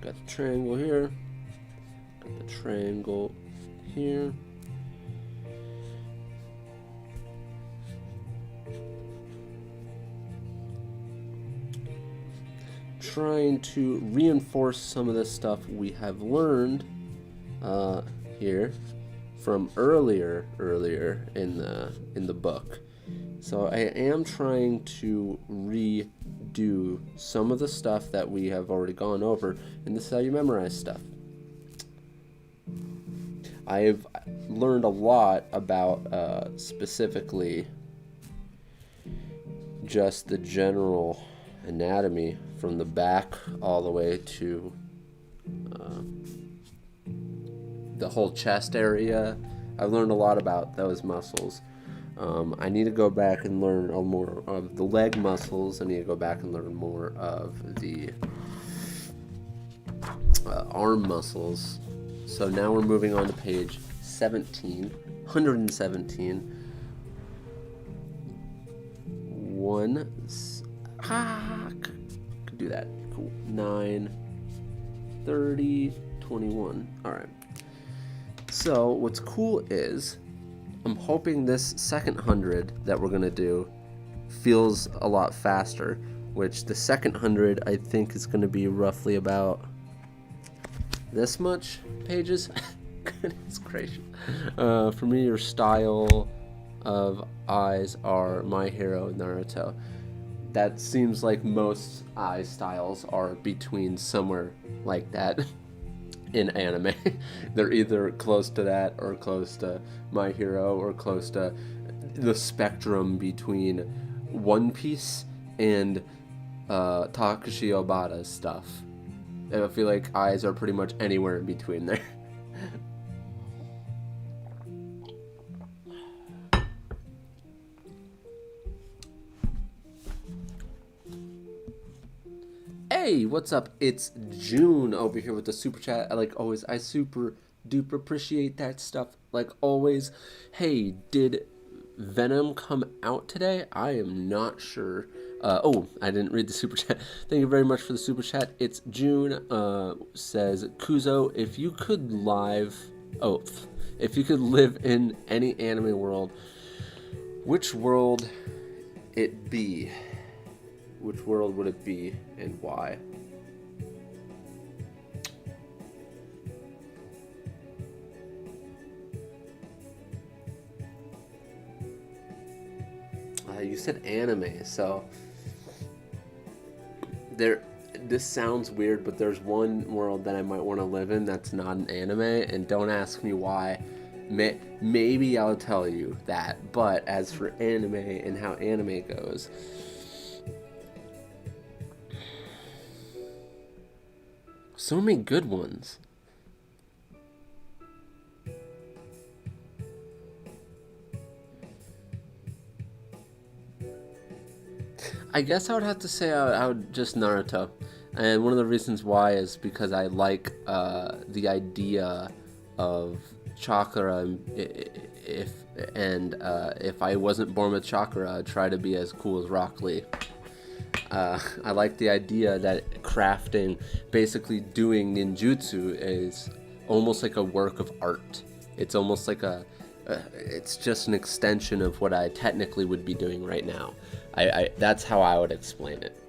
Got the triangle here. got the triangle here. Trying to reinforce some of the stuff we have learned here from earlier in the book. So I am trying to redo some of the stuff that we have already gone over, and this is how you memorize stuff. I've learned a lot about specifically just the general anatomy from the back all the way to the whole chest area. I've learned a lot about those muscles. I need to go back and learn more of the leg muscles. I need to go back and learn more of the arm muscles. So now we're moving on to page 117. Could do that. Cool. 9, 30, 21. All right. So what's cool is I'm hoping this second 100 that we're gonna do feels a lot faster, which the second 100 I think is gonna be roughly about this much pages. Goodness gracious. For me, your style of eyes are My Hero, Naruto. That seems like most eye styles are between somewhere like that in anime. They're either close to that or close to My Hero or close to the spectrum between One Piece and Takashi Obata's stuff. I feel like eyes are pretty much anywhere in between there. Hey, what's up? It's June over here with the super chat. Like always, I super duper appreciate that stuff. Like always. Hey, did Venom come out today? I am not sure. Oh, I didn't read the super chat. Thank you very much for the super chat. It's June. Says Kuzo, if you could live in any anime world, which world it be? Which world would it be and why? You said anime, so this sounds weird, but there's one world that I might want to live in that's not an anime, and don't ask me why. Maybe I'll tell you that, but as for anime and how anime goes, so many good ones. I guess I would have to say I would just Naruto. And one of the reasons why is because I like the idea of chakra. If I wasn't born with chakra, I'd try to be as cool as Rock Lee. I like the idea that crafting, basically doing ninjutsu, is almost like a work of art. It's almost like it's just an extension of what I technically would be doing right now. That's how I would explain it.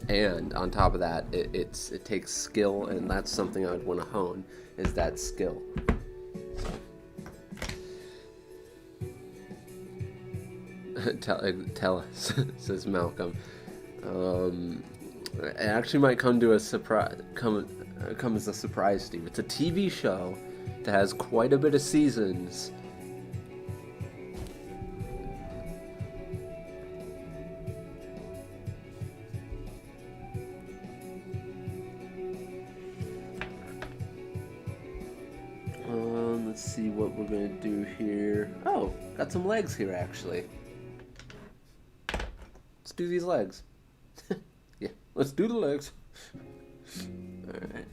And on top of that, it takes skill, and that's something I would want to hone, is that skill. Tell us, says Malcolm. It actually might come to a surprise. Come as a surprise to you. It's a TV show that has quite a bit of seasons. Let's see what we're gonna do here. Oh, got some legs here actually. Let's do these legs. Yeah, let's do the legs. Alright.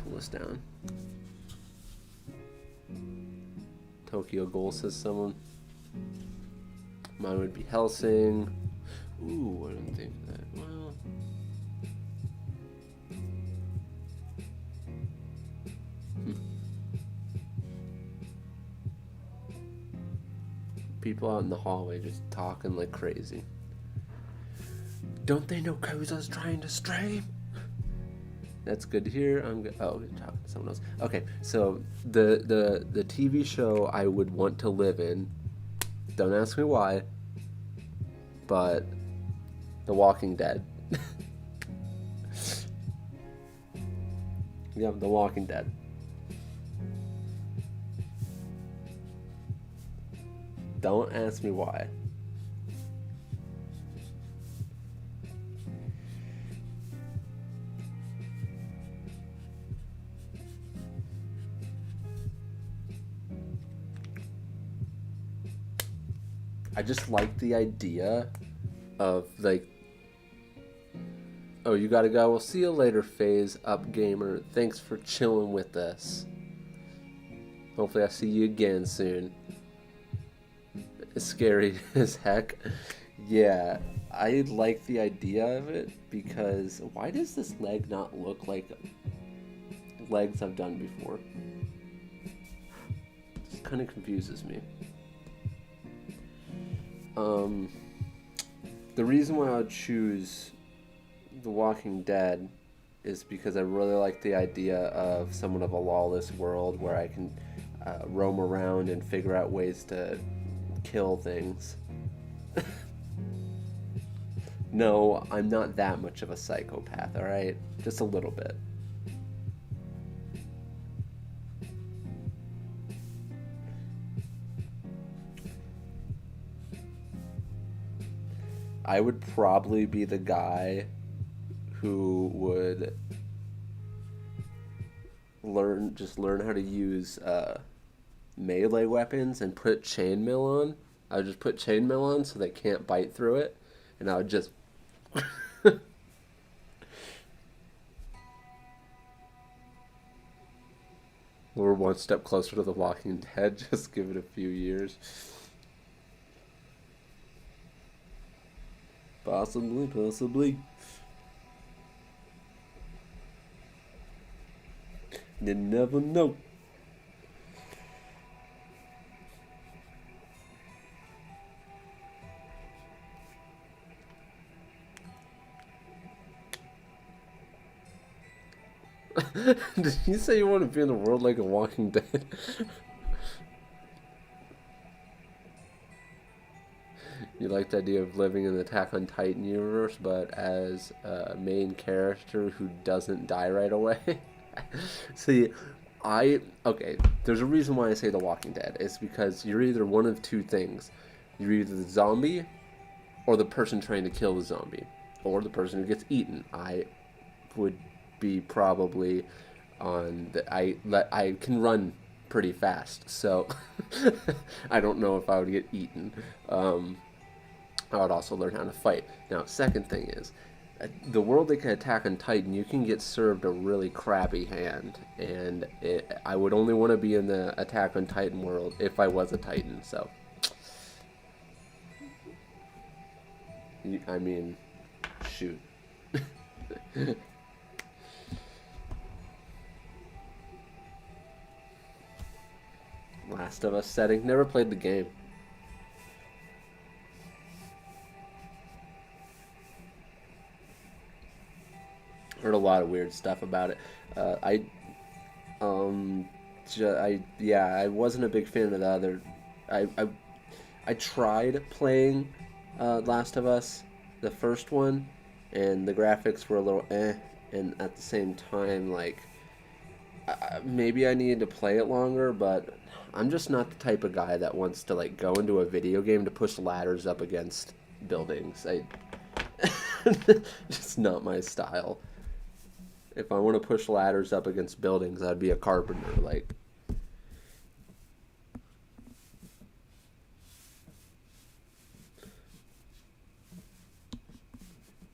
Pull this down. Tokyo Ghoul, says someone. Mine would be Helsing. Ooh, I didn't think of that. Well. People out in the hallway just talking like crazy. Don't they know Kuza's trying to stream? That's good to hear. I'm talking to someone else. Okay, so the TV show I would want to live in. Don't ask me why. But The Walking Dead. Yeah, The Walking Dead. Don't ask me why. I just like the idea of, like, oh, you gotta go. We'll see you later, Phase Up Gamer. Thanks for chilling with us. Hopefully I see you again soon. It's scary as heck. Yeah, I like the idea of it because why does this leg not look like legs I've done before? This kind of confuses me. The reason why I would choose The Walking Dead is because I really like the idea of somewhat of a lawless world where I can roam around and figure out ways to kill things. No, I'm not that much of a psychopath, alright? Just a little bit. I would probably be the guy who would learn how to use melee weapons and put chainmail on. I would just put chainmail on so they can't bite through it, and I would just we're one step closer to The Walking Dead. Just give it a few years. Possibly. You never know. Did you say you want to be in a world like a Walking Dead? You like the idea of living in the Attack on Titan universe, but as a main character who doesn't die right away? See, okay, there's a reason why I say The Walking Dead. It's because you're either one of two things. You're either the zombie or the person trying to kill the zombie, or the person who gets eaten. I would be probably on I can run pretty fast, so I don't know if I would get eaten. I would also learn how to fight. Now, second thing is, the world that can Attack on Titan, you can get served a really crappy hand, and I would only want to be in the Attack on Titan world if I was a Titan, so. I mean, shoot. Last of Us setting. Never played the game. Heard a lot of weird stuff about it. I wasn't a big fan of the other. I tried playing Last of Us, the first one, and the graphics were a little and at the same time, like, maybe I needed to play it longer, but I'm just not the type of guy that wants to, like, go into a video game to push ladders up against buildings. Just not my style. If I want to push ladders up against buildings, I'd be a carpenter, like.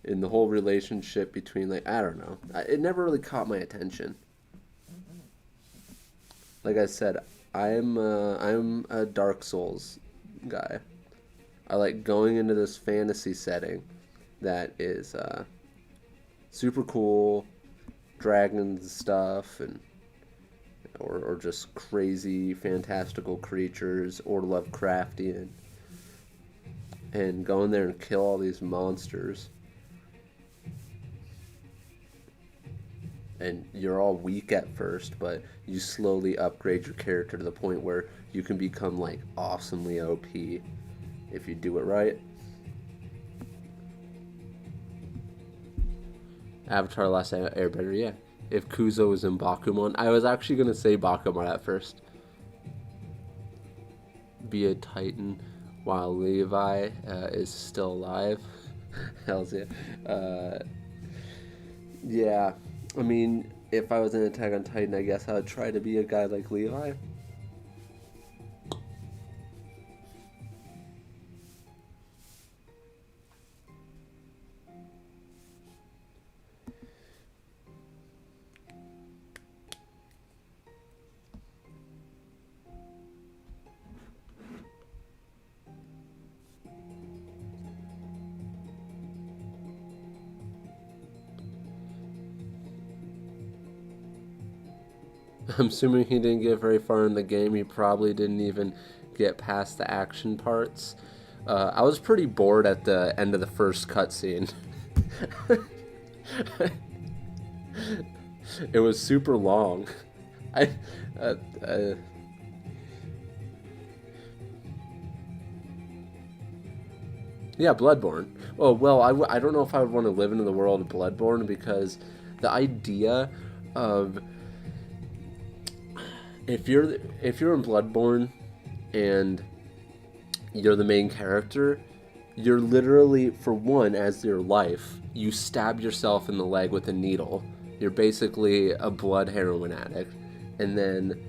In the whole relationship between, like, I don't know. It never really caught my attention. Like I said, I'm a Dark Souls guy. I like going into this fantasy setting that is super cool, dragons and stuff, and or just crazy fantastical creatures or Lovecraftian. and go in there and kill all these monsters. And you're all weak at first, but you slowly upgrade your character to the point where you can become like awesomely OP if you do it right. Avatar: Last Airbender, yeah. If Kuzo was in Bakuman, I was actually gonna say Bakuman at first. Be a Titan while Levi is still alive. Hells yeah. Yeah. I mean, if I was in Attack on Titan, I guess I would try to be a guy like Levi. I'm assuming he didn't get very far in the game. He probably didn't even get past the action parts. I was pretty bored at the end of the first cutscene. It was super long. I, uh, uh, yeah, Bloodborne. Oh well, I don't know if I would want to live in the world of Bloodborne because the idea of if you're in Bloodborne and you're the main character, you're literally, for one, as your life, you stab yourself in the leg with a needle. You're basically a blood heroin addict. And then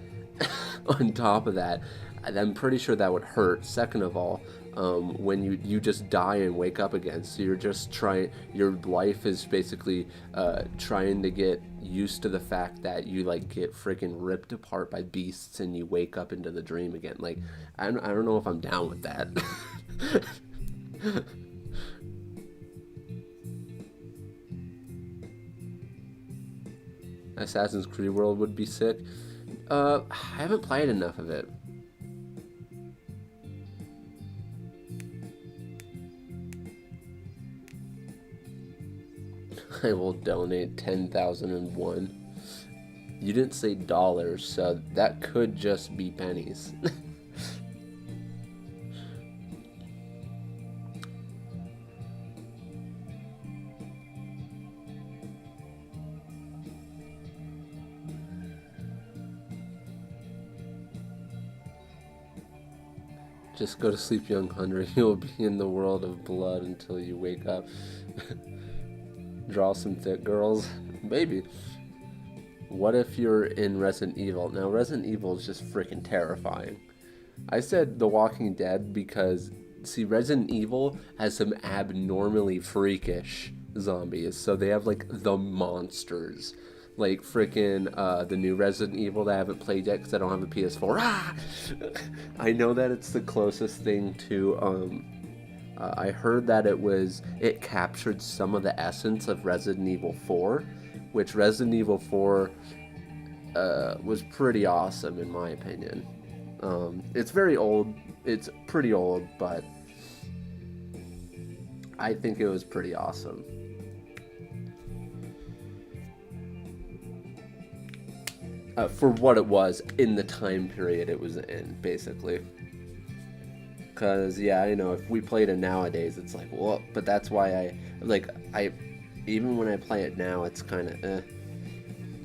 on top of that, I'm pretty sure that would hurt. Second of all, when you just die and wake up again. So you're just trying, your life is basically trying to get used to the fact that you like get freaking ripped apart by beasts and you wake up into the dream again. Like, I don't know if I'm down with that. Assassin's Creed World would be sick. I haven't played enough of it. I will donate 10,001. You didn't say dollars, so that could just be pennies. Just go to sleep, young hunter. You will be in the world of blood until you wake up. Draw some thick girls. Maybe. What if you're in Resident Evil? Now, Resident Evil is just freaking terrifying. I said The Walking Dead because, see, Resident Evil has some abnormally freakish zombies. So they have, like, the monsters. Like, freaking the new Resident Evil that I haven't played yet because I don't have a PS4. Ah! I know that it's the closest thing to... I heard that it captured some of the essence of Resident Evil 4, which Resident Evil 4 was pretty awesome in my opinion. It's very old, it's pretty old, but I think it was pretty awesome. For what it was in the time period it was in, basically. Because, yeah, I know, if we played it nowadays, it's like, well, but that's why even when I play it now, it's kind of,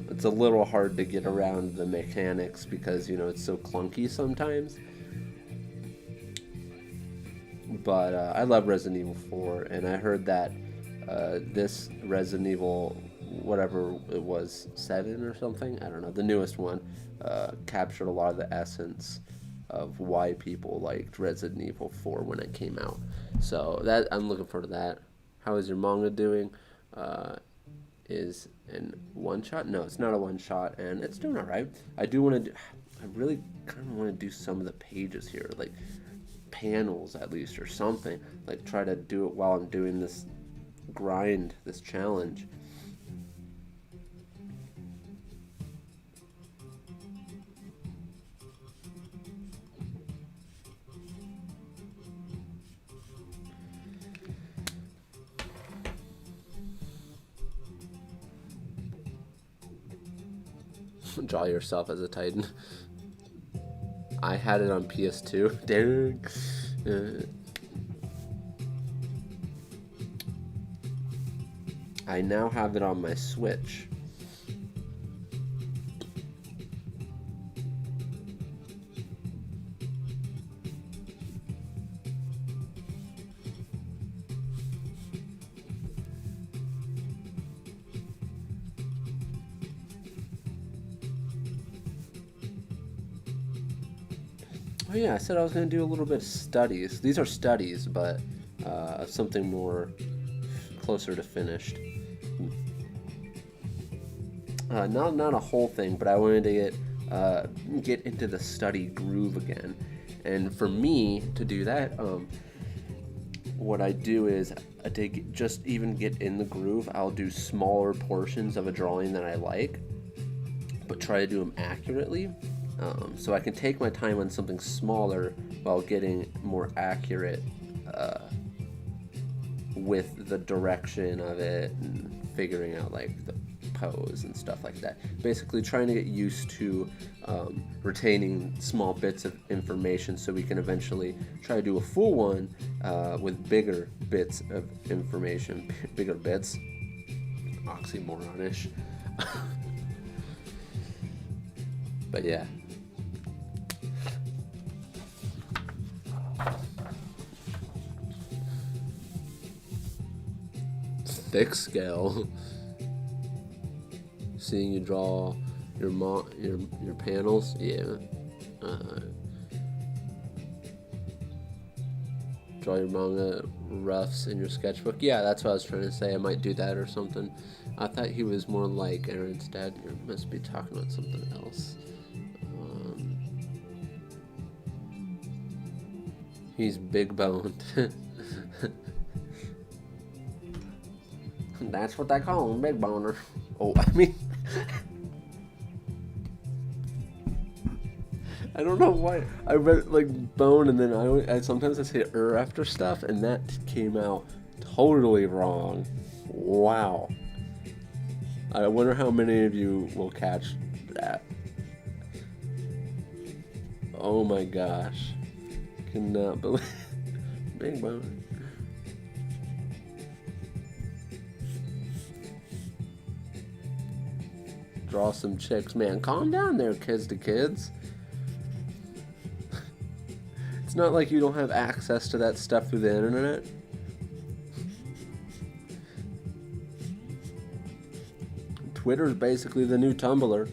it's a little hard to get around the mechanics because, you know, it's so clunky sometimes. But I love Resident Evil 4, and I heard that this Resident Evil, whatever it was, 7 or something, I don't know, the newest one, captured a lot of the essence of why people liked Resident Evil 4 when it came out. So that I'm looking forward to that. How is your manga doing? Is in one shot? No, it's not a one shot, and it's doing all right. I do want to. I really kind of want to do some of the pages here, like panels at least, or something. Like try to do it while I'm doing this grind, this challenge. Draw yourself as a Titan. I had it on PS2. Dang. I now have it on my Switch. Oh yeah, I said I was going to do a little bit of studies. These are studies, but something more closer to finished. Not a whole thing, but I wanted to get into the study groove again. And for me to do that, what I do is to just even get in the groove, I'll do smaller portions of a drawing that I like, but try to do them accurately. So I can take my time on something smaller while getting more accurate with the direction of it and figuring out like the pose and stuff like that. Basically trying to get used to retaining small bits of information so we can eventually try to do a full one with bigger bits of information. Bigger bits. Oxymoronish. But yeah. Thick scale. Seeing you draw your panels, yeah. Draw your manga roughs in your sketchbook. Yeah, that's what I was trying to say. I might do that or something. I thought he was more like Aaron's dad. You must be talking about something else. He's big boned. That's what they call him, big boner. Oh, I mean, I don't know why I read like bone, and then I sometimes I say after stuff, and that came out totally wrong. Wow. I wonder how many of you will catch that. Oh my gosh. Cannot believe. Big bone. Draw some chicks. Man, calm down there, kids to kids. It's not like you don't have access to that stuff through the internet. Twitter's basically the new Tumblr.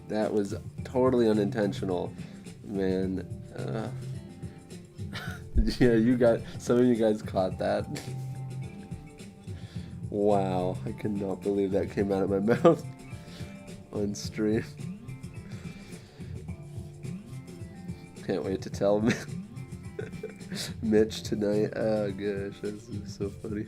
That was totally unintentional, man. Yeah, some of you guys caught that. Wow, I cannot believe that came out of my mouth on stream. Can't wait to tell Mitch tonight. Oh gosh, this is so funny.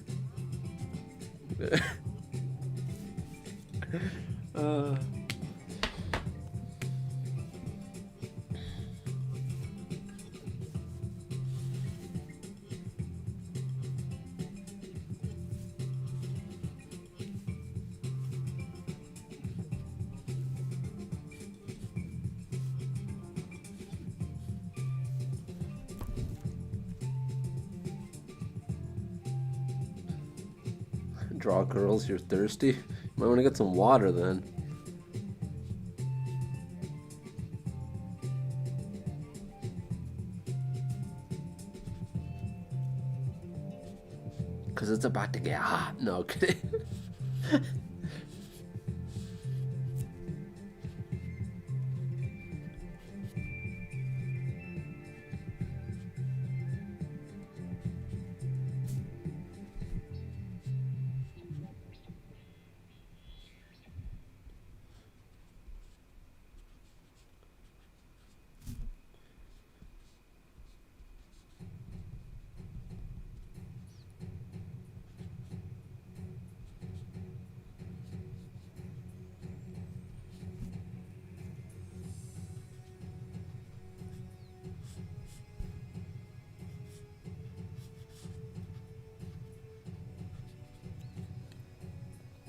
Draw girls, you're thirsty? You might want to get some water then. Because it's about to get hot. No, kidding.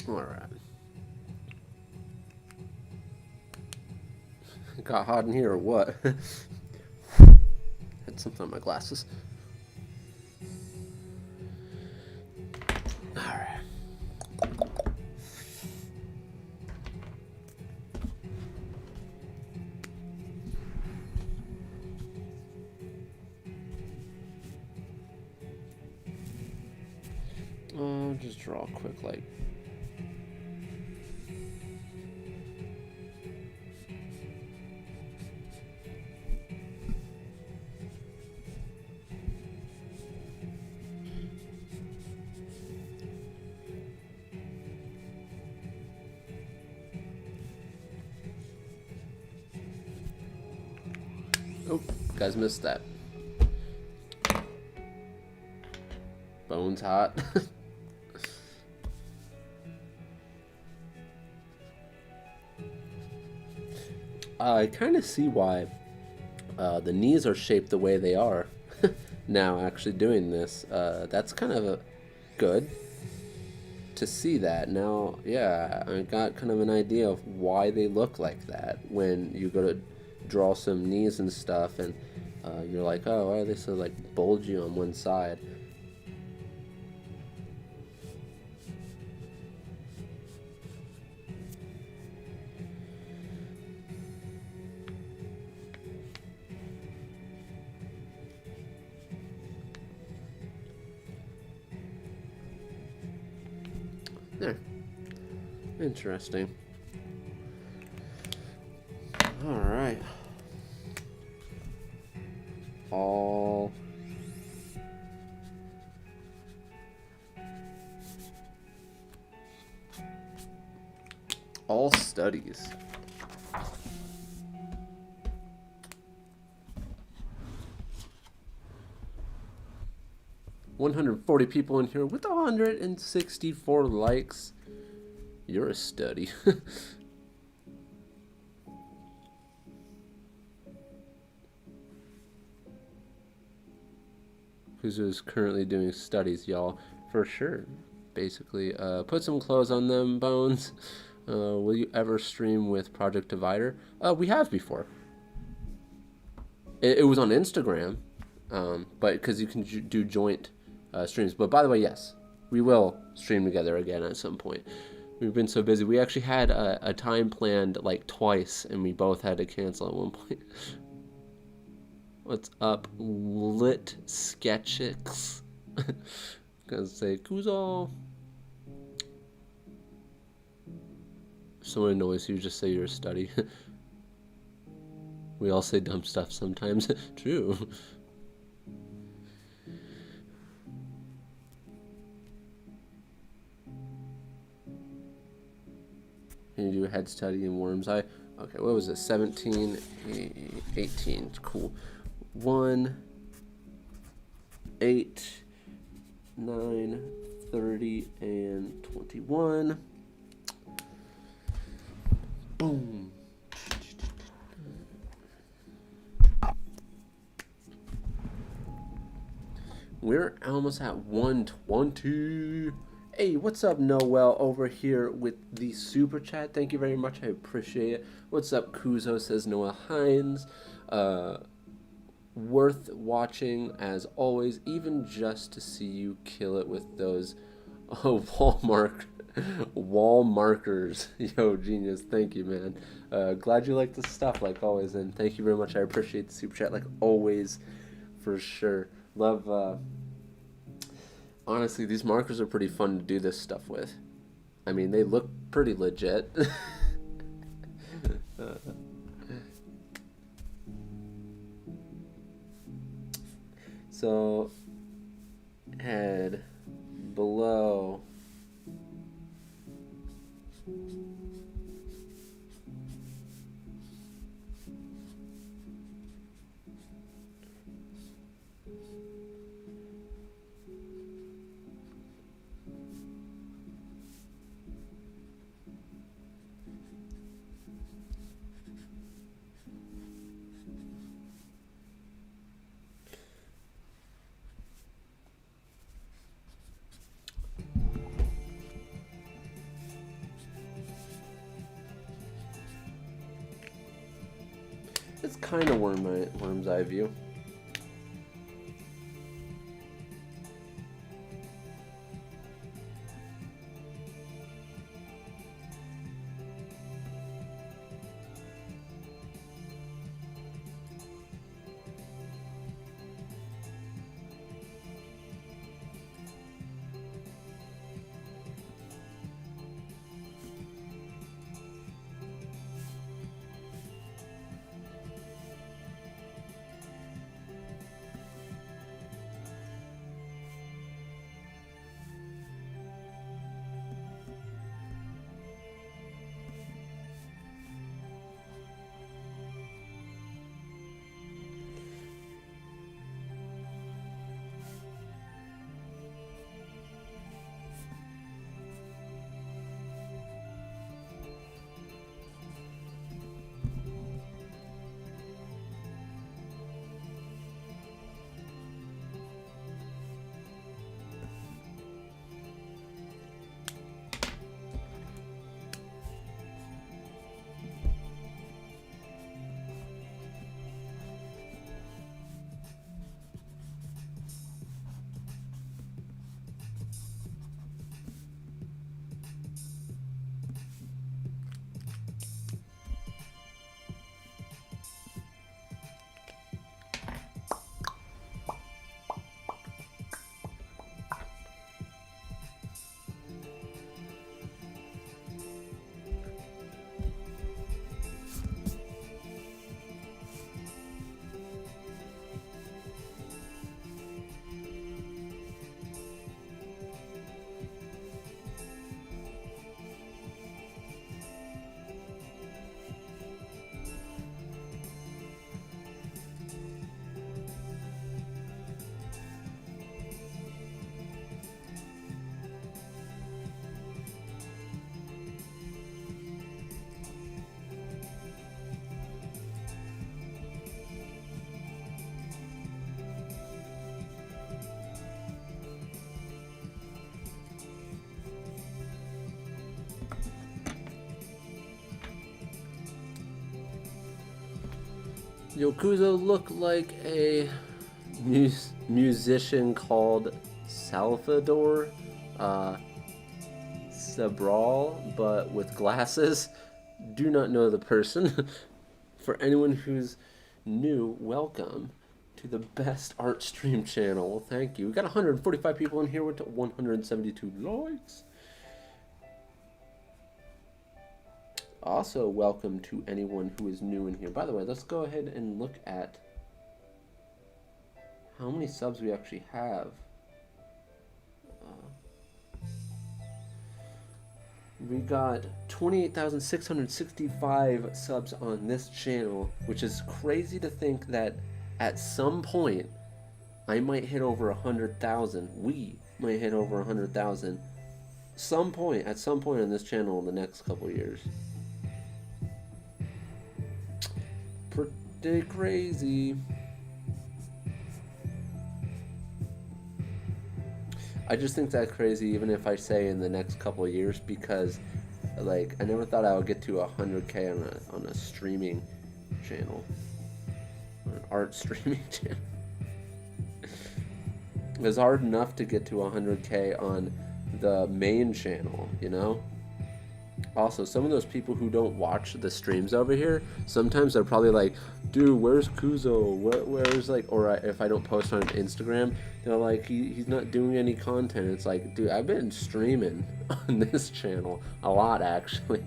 All right. It got hot in here or what? Had something on my glasses. All right. Just draw a quick, like. Oh, guys missed that. Bones hot. I kind of see why the knees are shaped the way they are now actually doing this. That's kind of good to see that. Now, yeah, I got kind of an idea of why they look like that when you go to draw some knees and stuff, and you're like, oh, why are they so like bulgy on one side? There. Interesting. All right. All studies. $140 people in here with 164 likes. You're a study. Who's currently doing studies, y'all, for sure. Basically, put some clothes on them, Bones. Will you ever stream with Project Divider? We have before. It was on Instagram, but because you can do joint streams. But by the way, yes, we will stream together again at some point. We've been so busy. We actually had a time planned like twice, and we both had to cancel at one point. What's up, Lit Sketchix? Gonna say Kuzo. If someone annoys you, just say you're a study. We all say dumb stuff sometimes. True. Can you do a head study in Worm's Eye? Okay, what was it? 17, 18. Cool. 1, 8, 9, 30, and 21. Boom. We're almost at 120. Hey, what's up, Noel, over here with the super chat. Thank you very much. I appreciate it. What's up, Kuzo, says Noah Hines. Worth watching, as always, even just to see you kill it with those wall markers. Yo, genius. Thank you, man. Glad you like the stuff, like always, and thank you very much. I appreciate the super chat, like always, for sure. Love, honestly, these markers are pretty fun to do this stuff with. I mean, they look pretty legit. So, head, below, It's kind of worm's eye view. Yokuzo look like a musician called Salvador Sobral, but with glasses. Do not know the person. For anyone who's new, welcome to the best art stream channel. Well, thank you. We got 145 people in here with 172 likes. Also, welcome to anyone who is new in here. By the way, let's go ahead and look at how many subs we actually have. We got 28,665 subs on this channel, which is crazy to think that at some point I might hit over 100,000. We might hit over 100,000 at some point on this channel in the next couple years. Pretty crazy. I just think that's crazy, even if I say in the next couple of years, because like I never thought I would get to 100K on a streaming channel, an art streaming channel. It was hard enough to get to 100K on the main channel, you know. Also, some of those people who don't watch the streams over here, sometimes they're probably like, dude, where's Kuzo? Where's like, or if I don't post on Instagram, they're like, he's not doing any content. It's like, dude, I've been streaming on this channel a lot, actually.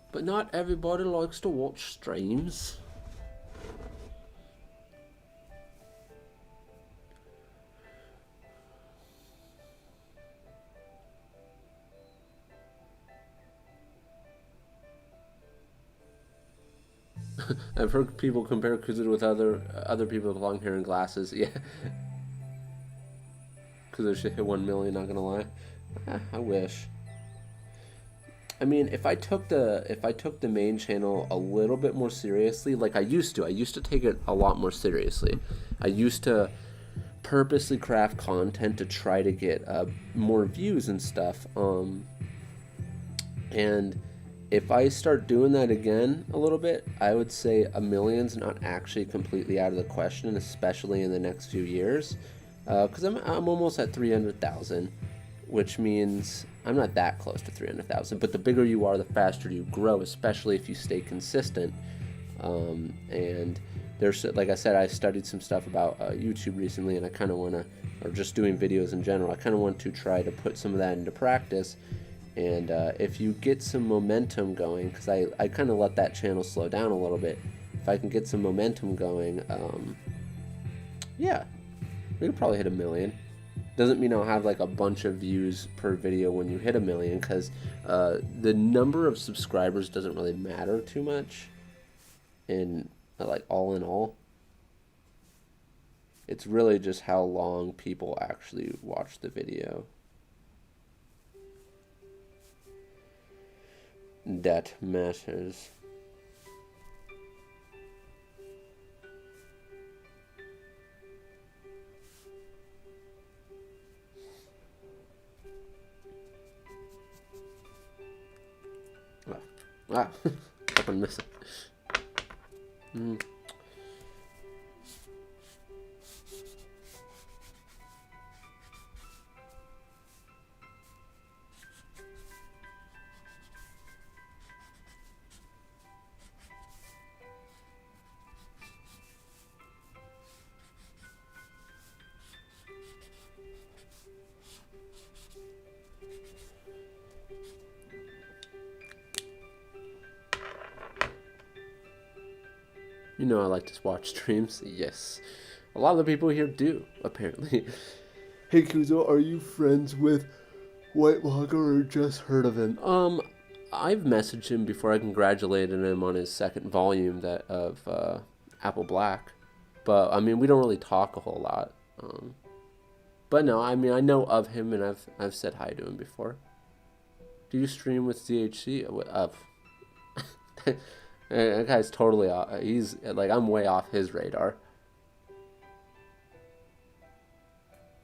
But not everybody likes to watch streams. I've heard people compare Kuzo with other people with long hair and glasses. Yeah. Kuzo should hit 1 million, not gonna lie. I wish. I mean, if I took the main channel a little bit more seriously, like I used to take it a lot more seriously. I used to purposely craft content to try to get more views and stuff. And if I start doing that again a little bit, I would say a million's not actually completely out of the question, especially in the next few years. Because I'm almost at 300,000, which means I'm not that close to 300,000. But the bigger you are, the faster you grow, especially if you stay consistent. And there's, like I said, I studied some stuff about YouTube recently, and I kind of want to, or just doing videos in general, I kind of want to try to put some of that into practice. And if you get some momentum going, because I kind of let that channel slow down a little bit, if I can get some momentum going, yeah, we could probably hit a million. Doesn't mean I'll have like a bunch of views per video when you hit a million, because the number of subscribers doesn't really matter too much. In like all in all, it's really just how long people actually watch the video that matters. Up and miss it. You know I like to watch streams. Yes. A lot of the people here do, apparently. Hey Kuzo, are you friends with White Manga or just heard of him? I've messaged him before. I congratulated him on his second volume of Apple Black. But I mean, we don't really talk a whole lot. But no, I mean, I know of him, and I've said hi to him before. Do you stream with ZHC? That guy's totally off. He's like, I'm way off his radar.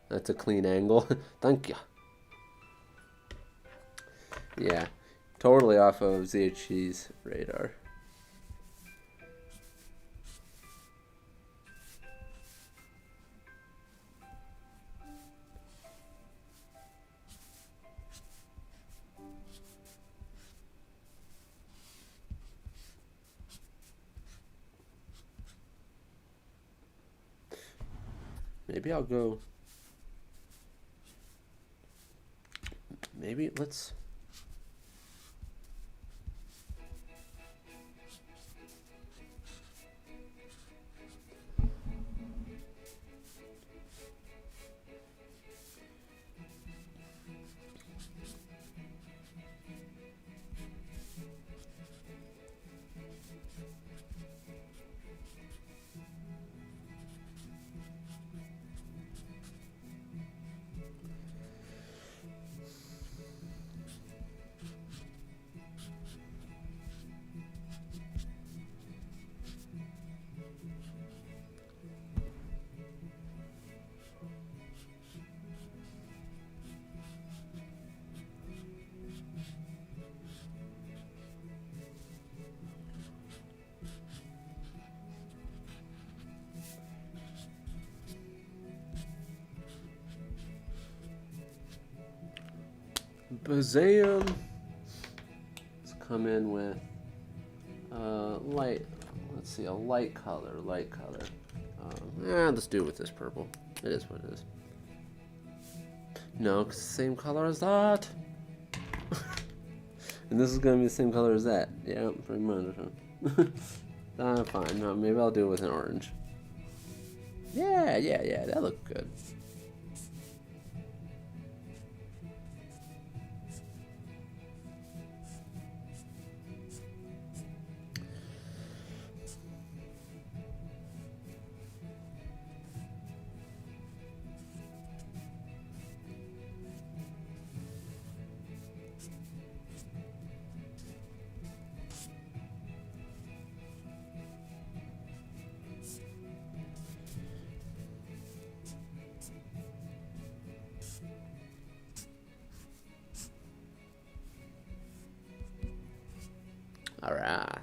That's a clean angle. Thank you. Yeah, totally off of ZHC's radar. Maybe I'll go. Maybe let's. Bazam. Let's come in with light. Let's see, a light color. Let's do it with this purple. It is what it is. No, it's the same color as that. And this is gonna be the same color as that. Yeah, pretty much. Fine. No, maybe I'll do it with an orange. Yeah. That looked good. All right.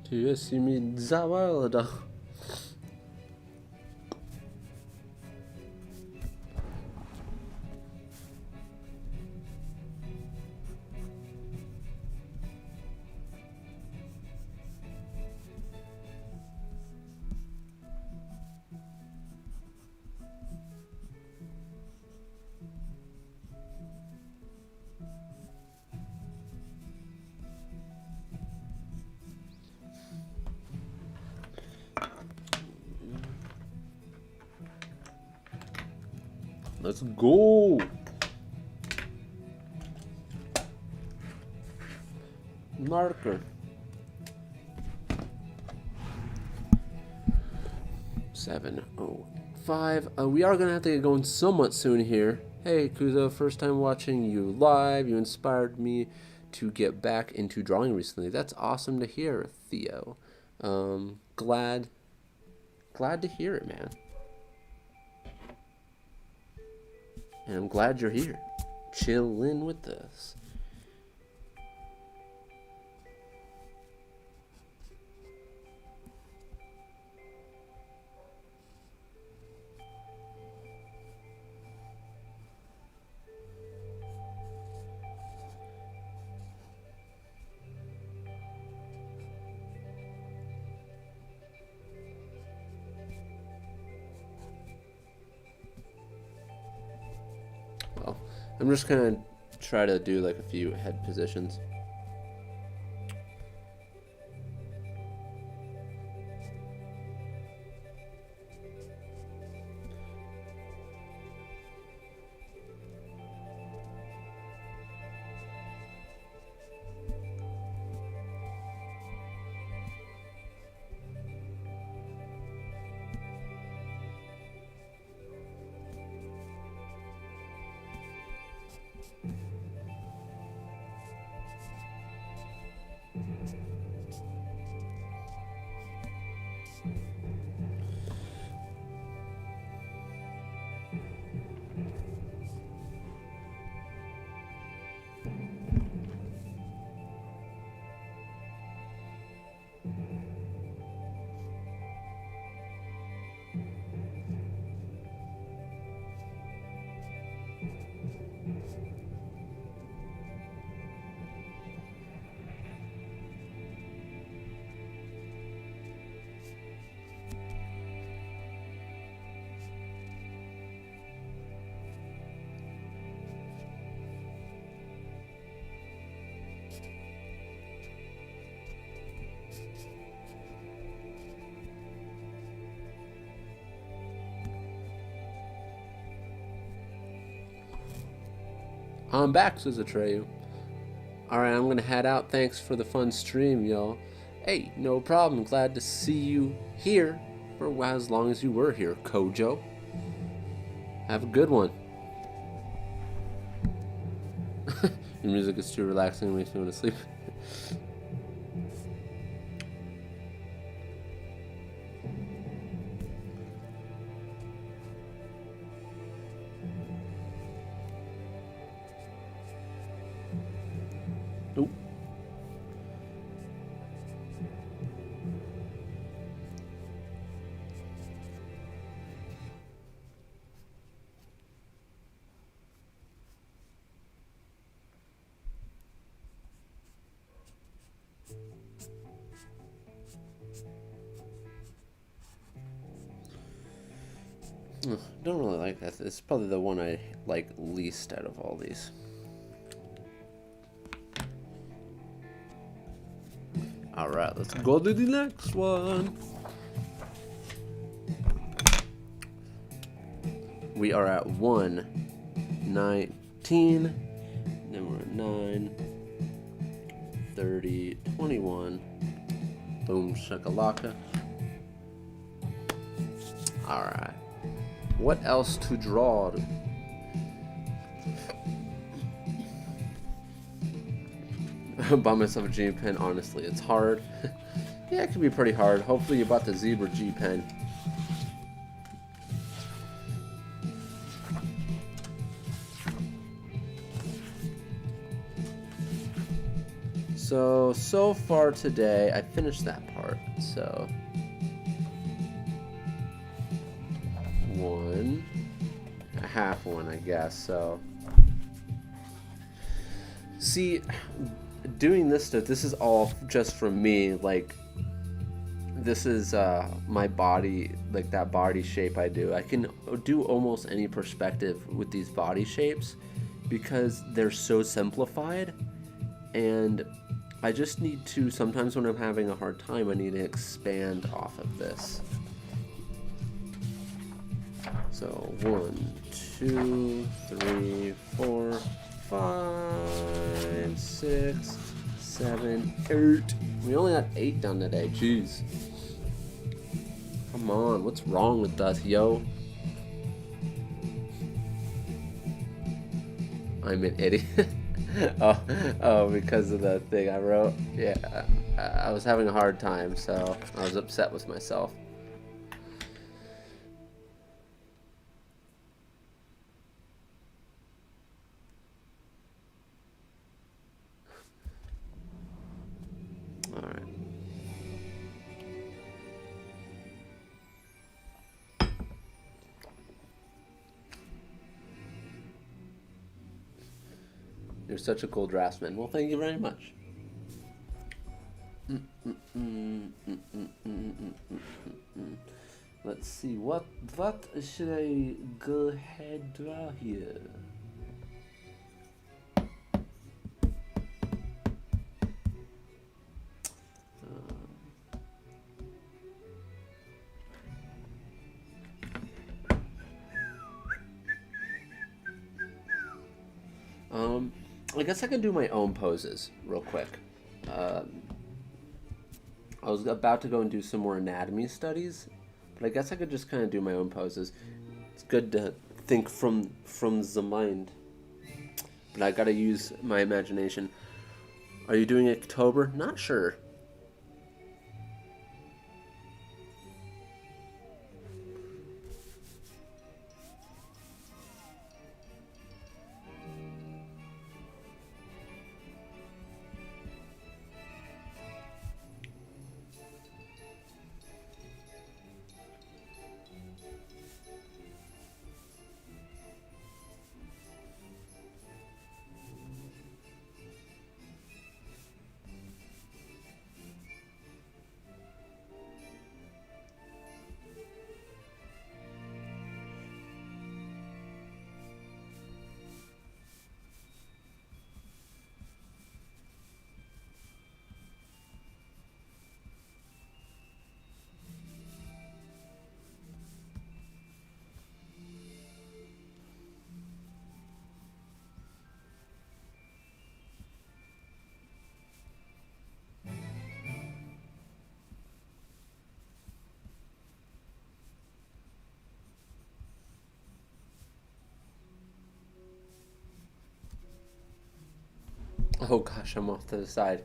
Do you see me zawalda? Let's go. Marker. 7:05. We are gonna have to get going somewhat soon here. Hey Kuzo, first time watching you live. You inspired me to get back into drawing recently. That's awesome to hear, Theo. Glad to hear it, man. And I'm glad you're here, chillin' with us. Well, I'm just gonna try to do like a few head positions. I'm back, says Atreyu. Alright, I'm gonna head out. Thanks for the fun stream, y'all. Hey, no problem. Glad to see you here for as long as you were here, Kojo. Have a good one. Your music is too relaxing and makes me want to sleep. Nope. Don't really like that. It's probably the one I like least out of all these. Alright, let's go to the next one. We are at 1:19. Then we're at 9, 30, 21. Boom shakalaka. Alright. What else to draw? Buy myself a G pen. Honestly, it's hard. Yeah, it can be pretty hard. Hopefully you bought the Zebra G pen. So far today, I finished that part. So, one, a half one, I guess. So, see, doing this stuff, this is all just from me. Like, this is my body, like that body shape I do. I can do almost any perspective with these body shapes because they're so simplified, and I just need to, sometimes when I'm having a hard time, I need to expand off of this. So 1, 2, 3, 4, 5, 6, 7, 8. We only got 8 done today. Jeez. Come on, what's wrong with us, yo? I'm an idiot. oh, because of the thing I wrote. Yeah, I was having a hard time, so I was upset with myself. All right. You're such a cool draftsman. Well, thank you very much. Let's see, what should I go ahead draw here? I guess I can do my own poses real quick. I was about to go and do some more anatomy studies, but I guess I could just kind of do my own poses. It's good to think from the mind, but I gotta use my imagination. Are you doing Inktober? Not sure. Oh gosh, I'm off to the side.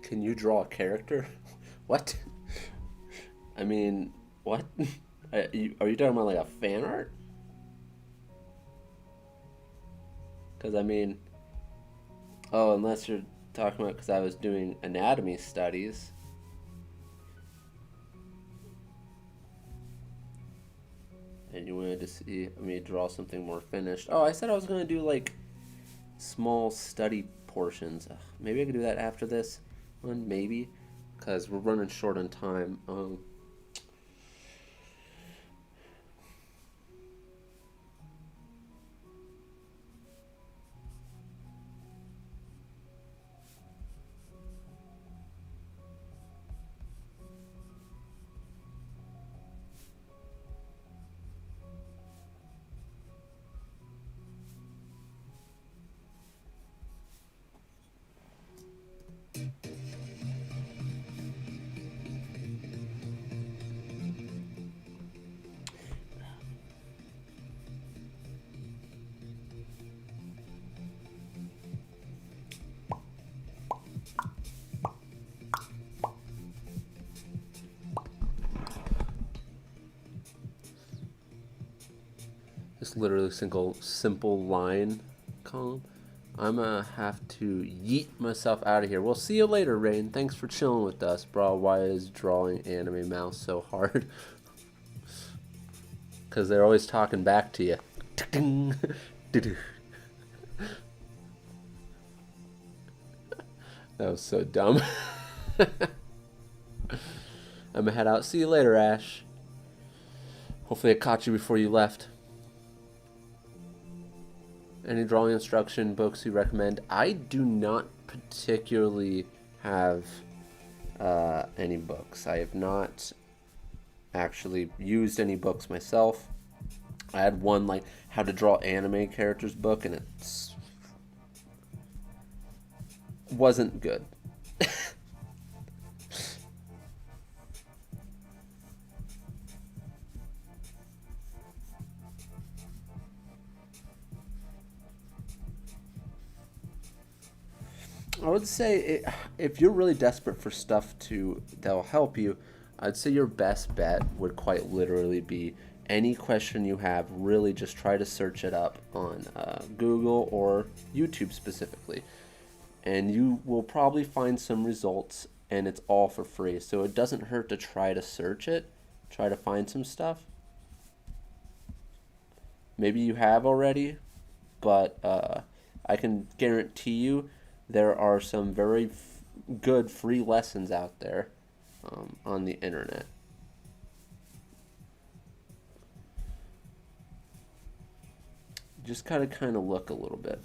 Can you draw a character? What? I mean, what? Are you talking about like a fan art? Because I mean, oh, unless you're talking about because I was doing anatomy studies. And you wanted to see me draw something more finished. Oh, I said I was going to do like small study portions. Ugh, maybe I could do that after this one, maybe, because we're running short on time. It's literally a simple line column. I'm gonna have to yeet myself out of here. We'll see you later, Rain. Thanks for chilling with us, bro. Why is drawing anime mouse so hard? Because they're always talking back to you. That was so dumb. I'm gonna head out. See you later, Ash. Hopefully I caught you before you left. Any drawing instruction books you recommend? I do not particularly have any books. I have not actually used any books myself. I had one like how to draw anime characters book, and it wasn't good. I would say if you're really desperate for stuff that'll help you, I'd say your best bet would quite literally be any question you have. Really, just try to search it up on Google or YouTube specifically, and you will probably find some results. And it's all for free, so it doesn't hurt to try to search it, try to find some stuff. Maybe you have already, but I can guarantee you there are some very good free lessons out there on the internet. Just kind of look a little bit.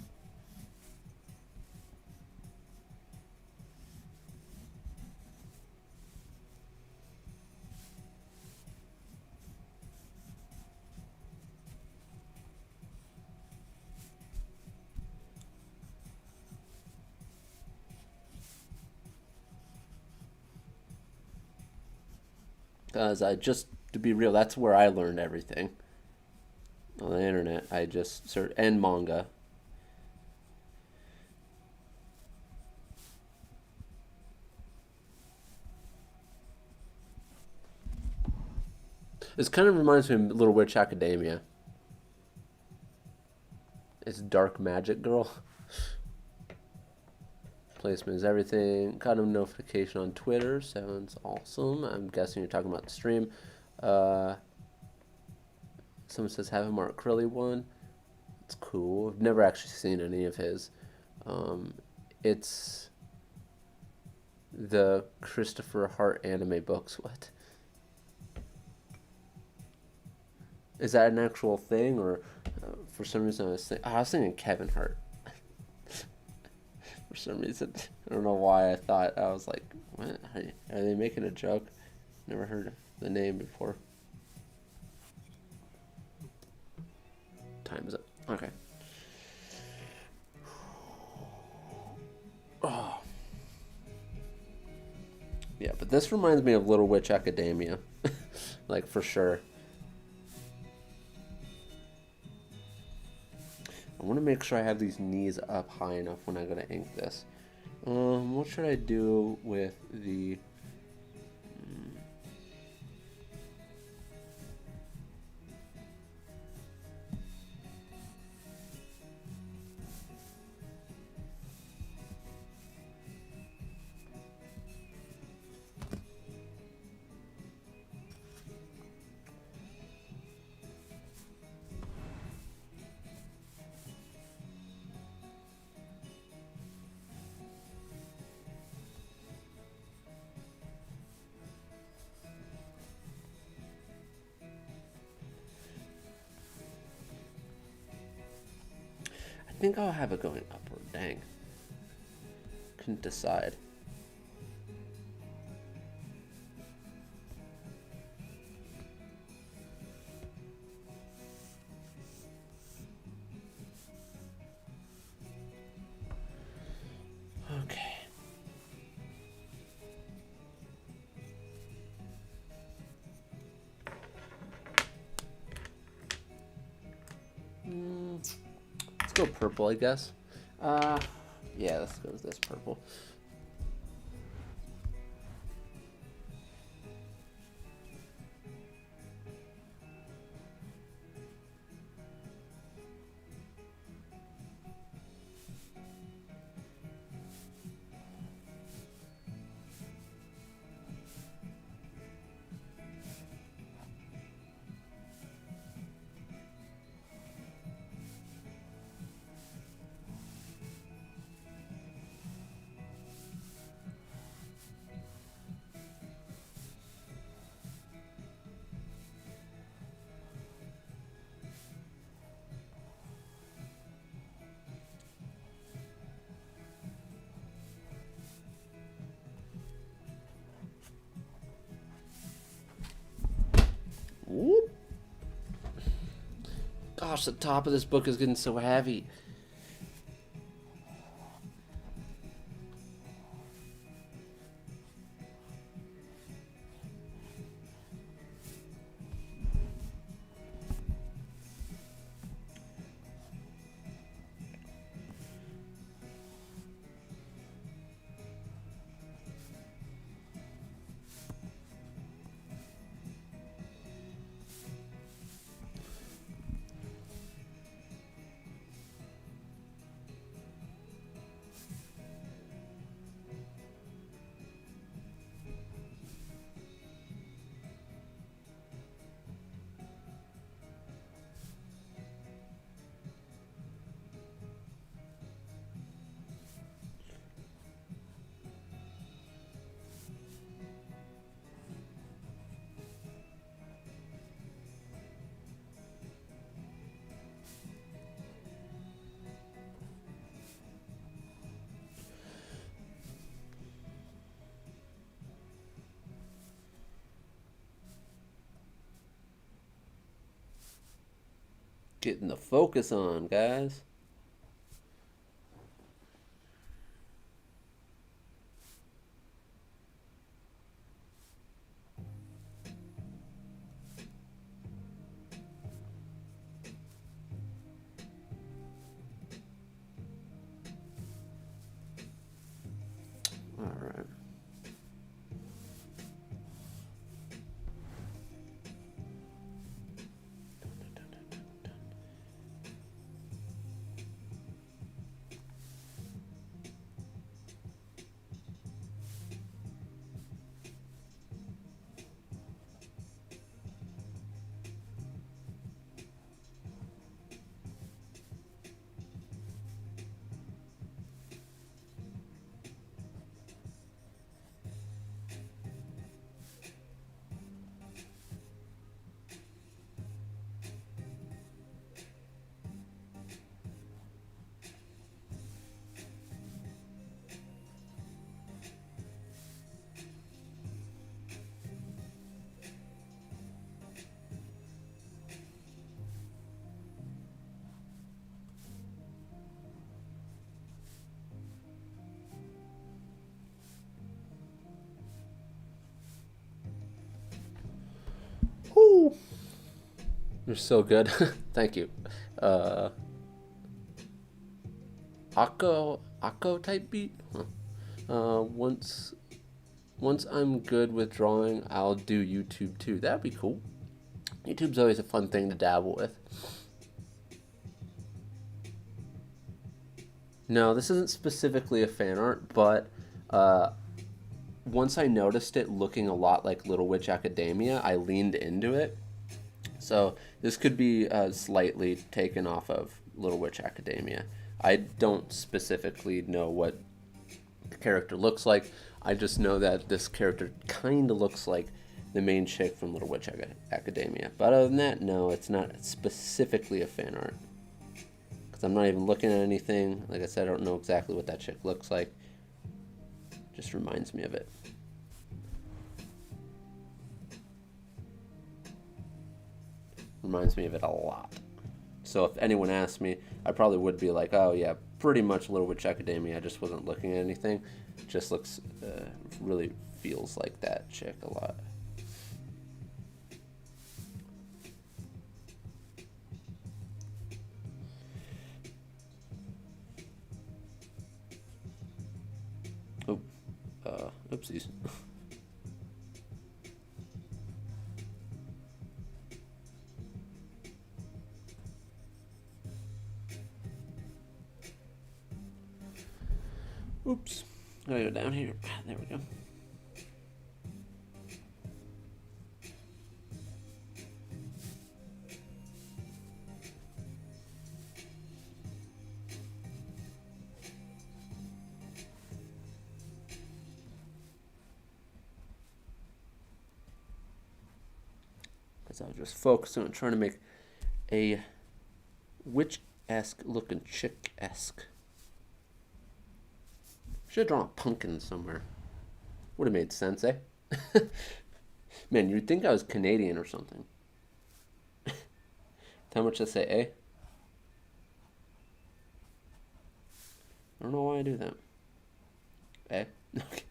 Because to be real, that's where I learned everything. On the internet, I just searched, and manga. This kind of reminds me of Little Witch Academia. It's Dark Magic Girl. Placement is everything. Got a notification on Twitter. Sounds awesome. I'm guessing you're talking about the stream. Someone says have him art Krilly one. It's cool. I've never actually seen any of his. It's the Christopher Hart anime books. What? Is that an actual thing, or for some reason I was thinking Kevin Hart. For some reason, I don't know why I thought. I was like, what? Are they making a joke? Never heard of the name before. Time's up. Okay. Oh. Yeah, but this reminds me of Little Witch Academia. Like, for sure. I want to make sure I have these knees up high enough when I'm going to ink this. What should I do with the... I think I'll have it going upward. Dang. Couldn't decide. Okay. Let's go purple, I guess. Yeah, let's go with this purple. gosh, the top of this book is getting so heavy. Getting the focus on, guys. All right. Woo. You're so good. Thank you. Akko type beat? Huh. Once I'm good with drawing, I'll do YouTube too. That'd be cool. YouTube's always a fun thing to dabble with. No, this isn't specifically a fan art, but once I noticed it looking a lot like Little Witch Academia, I leaned into it. So this could be slightly taken off of Little Witch Academia. I don't specifically know what the character looks like. I just know that this character kind of looks like the main chick from Little Witch Academia. But other than that, no, it's not specifically a fan art. Because I'm not even looking at anything. Like I said, I don't know exactly what that chick looks like. Just reminds me of it. Reminds me of it a lot. So if anyone asked me, I probably would be like, oh yeah, pretty much Little Witch Academia. I just wasn't looking at anything. It just looks, really feels like that chick a lot. Oh, oopsies. Oops. Gotta go down here. There we go. As I was just focusing on trying to make a witch-esque looking chick-esque. Should have drawn a pumpkin somewhere. Would have made sense, eh? Man, you'd think I was Canadian or something. How much I say, eh? don't know why I do that. Eh? Okay.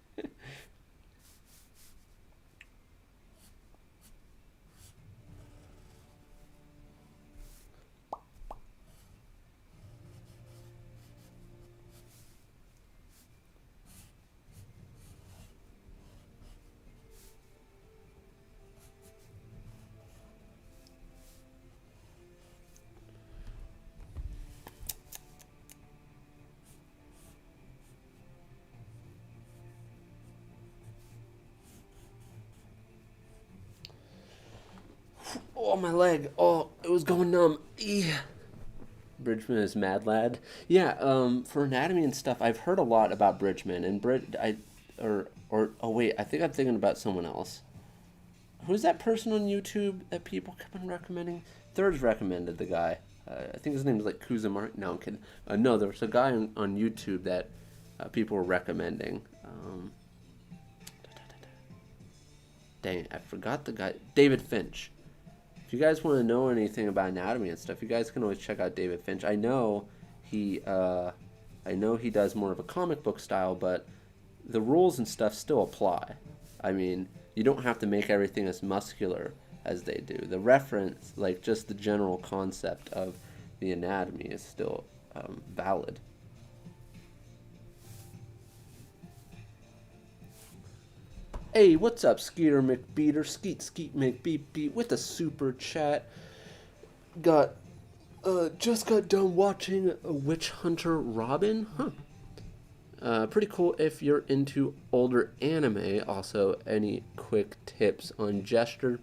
Oh, my leg. Oh, it was going numb. Yeah. Bridgman is Mad Lad. Yeah, for anatomy and stuff, I've heard a lot about Bridgman and oh wait, I think I'm thinking about someone else. Who's that person on YouTube that people keep on recommending? Thirds recommended the guy. I think his name is like Kuzomari. No, I'm kidding. No, there was a guy on YouTube that people were recommending. Dang it, I forgot the guy. David Finch. If you guys want to know anything about anatomy and stuff, you guys can always check out David Finch. I know he does more of a comic book style, but the rules and stuff still apply. I mean, you don't have to make everything as muscular as they do. The reference, like just the general concept of the anatomy, is still valid. Hey, what's up, Skeeter McBeater? Skeet McBeat with a super chat. Just got done watching Witch Hunter Robin. Huh. Pretty cool if you're into older anime. Also, any quick tips on gesture?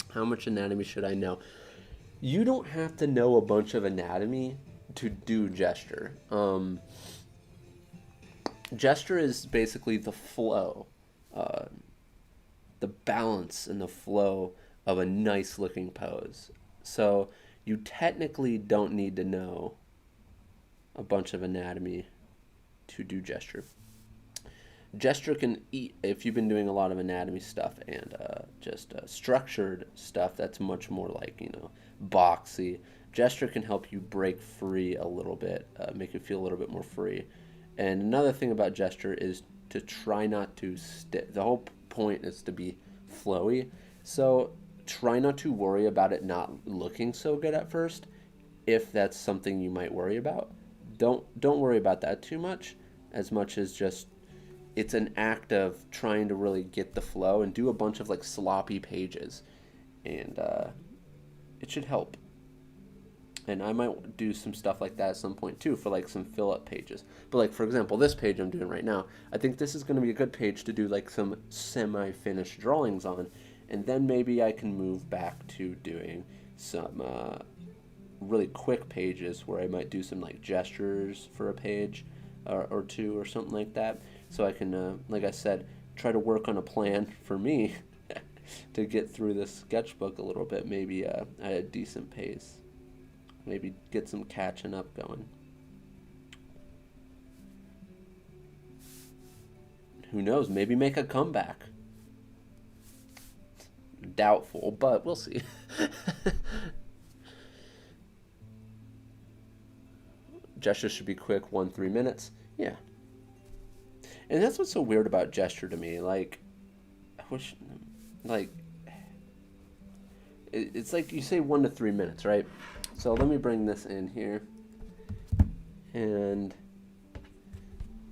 How much anatomy should I know? You don't have to know a bunch of anatomy to do gesture. Gesture is basically the flow. The balance and the flow of a nice looking pose. So you technically don't need to know a bunch of anatomy to do gesture. Gesture can eat, if you've been doing a lot of anatomy stuff and just structured stuff that's much more like, boxy. Gesture can help you break free a little bit, make you feel a little bit more free. And another thing about gesture is to try not to stick. The whole point is to be flowy. So try not to worry about it not looking so good at first, if that's something you might worry about. Don't worry about that too much, as much as just it's an act of trying to really get the flow and do a bunch of like sloppy pages, and it should help. And I might do some stuff like that at some point too, for like some fill-up pages. But like, for example, this page I'm doing right now, I think this is going to be a good page to do like some semi-finished drawings on, and then maybe I can move back to doing some really quick pages where I might do some like gestures for a page or two or something like that. So I can, like I said, try to work on a plan for me to get through this sketchbook a little bit, maybe at a decent pace. Maybe get some catching up going. Who knows? Maybe make a comeback. Doubtful, but we'll see. Gesture should be quick, 1-3 minutes. Yeah. And that's what's so weird about gesture to me. Like, I wish, like, it's like you say 1 to 3 minutes, right? So let me bring this in here. And,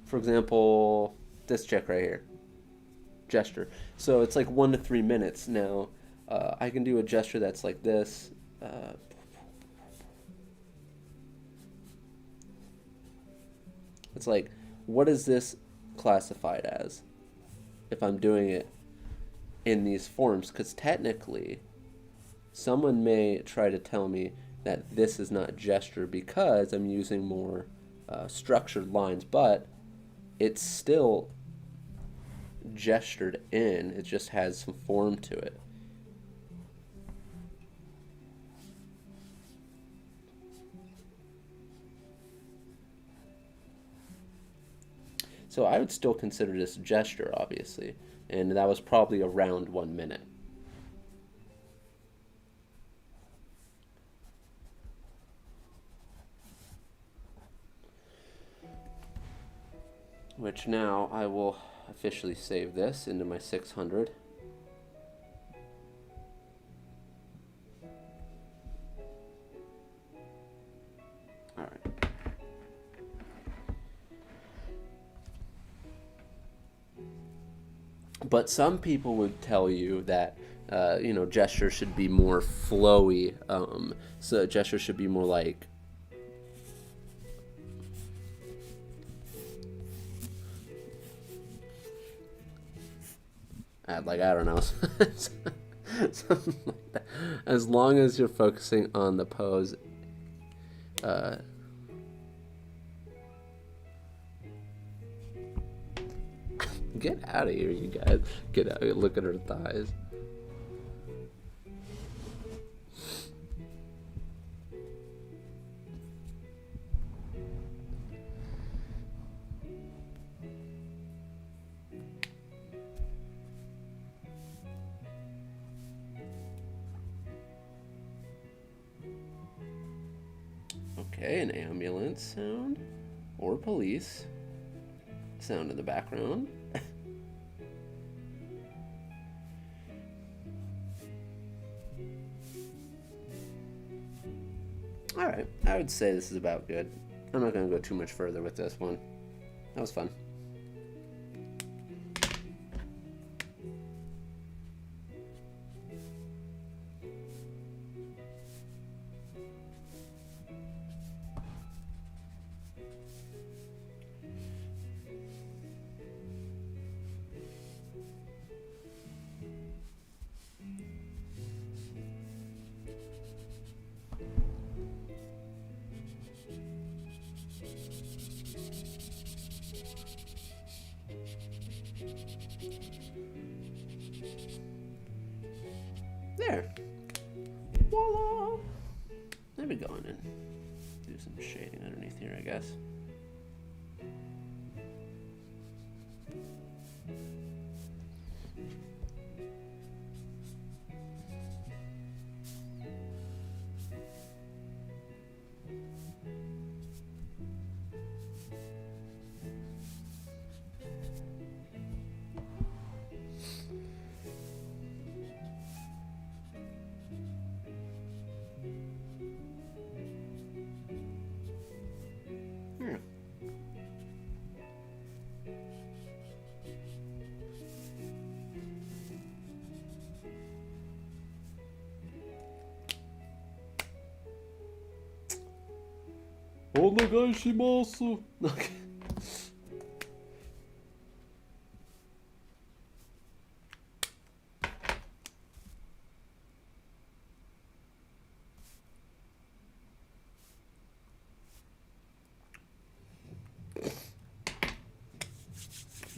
for example, this check right here. Gesture. So it's like 1 to 3 minutes. Now, I can do a gesture that's like this. It's like, what is this classified as if I'm doing it in these forms? Because technically, someone may try to tell me that this is not gesture because I'm using more structured lines, but it's still gestured in. It just has some form to it. So I would still consider this gesture, obviously, and that was probably around 1 minute. which now I will officially save this into my 600. All right. But some people would tell you that gestures should be more flowy. So gestures should be more like I don't know, something like that. As long as you're focusing on the pose. Get out of here, you guys. Get out. Look at her thighs. Okay, an ambulance sound or police sound in the background. Alright, I would say this is about good. I'm not going to go too much further with this one. That was fun. There. Voila! Let me go in and do some shading underneath here, I guess. Onegaishimasu. Okay.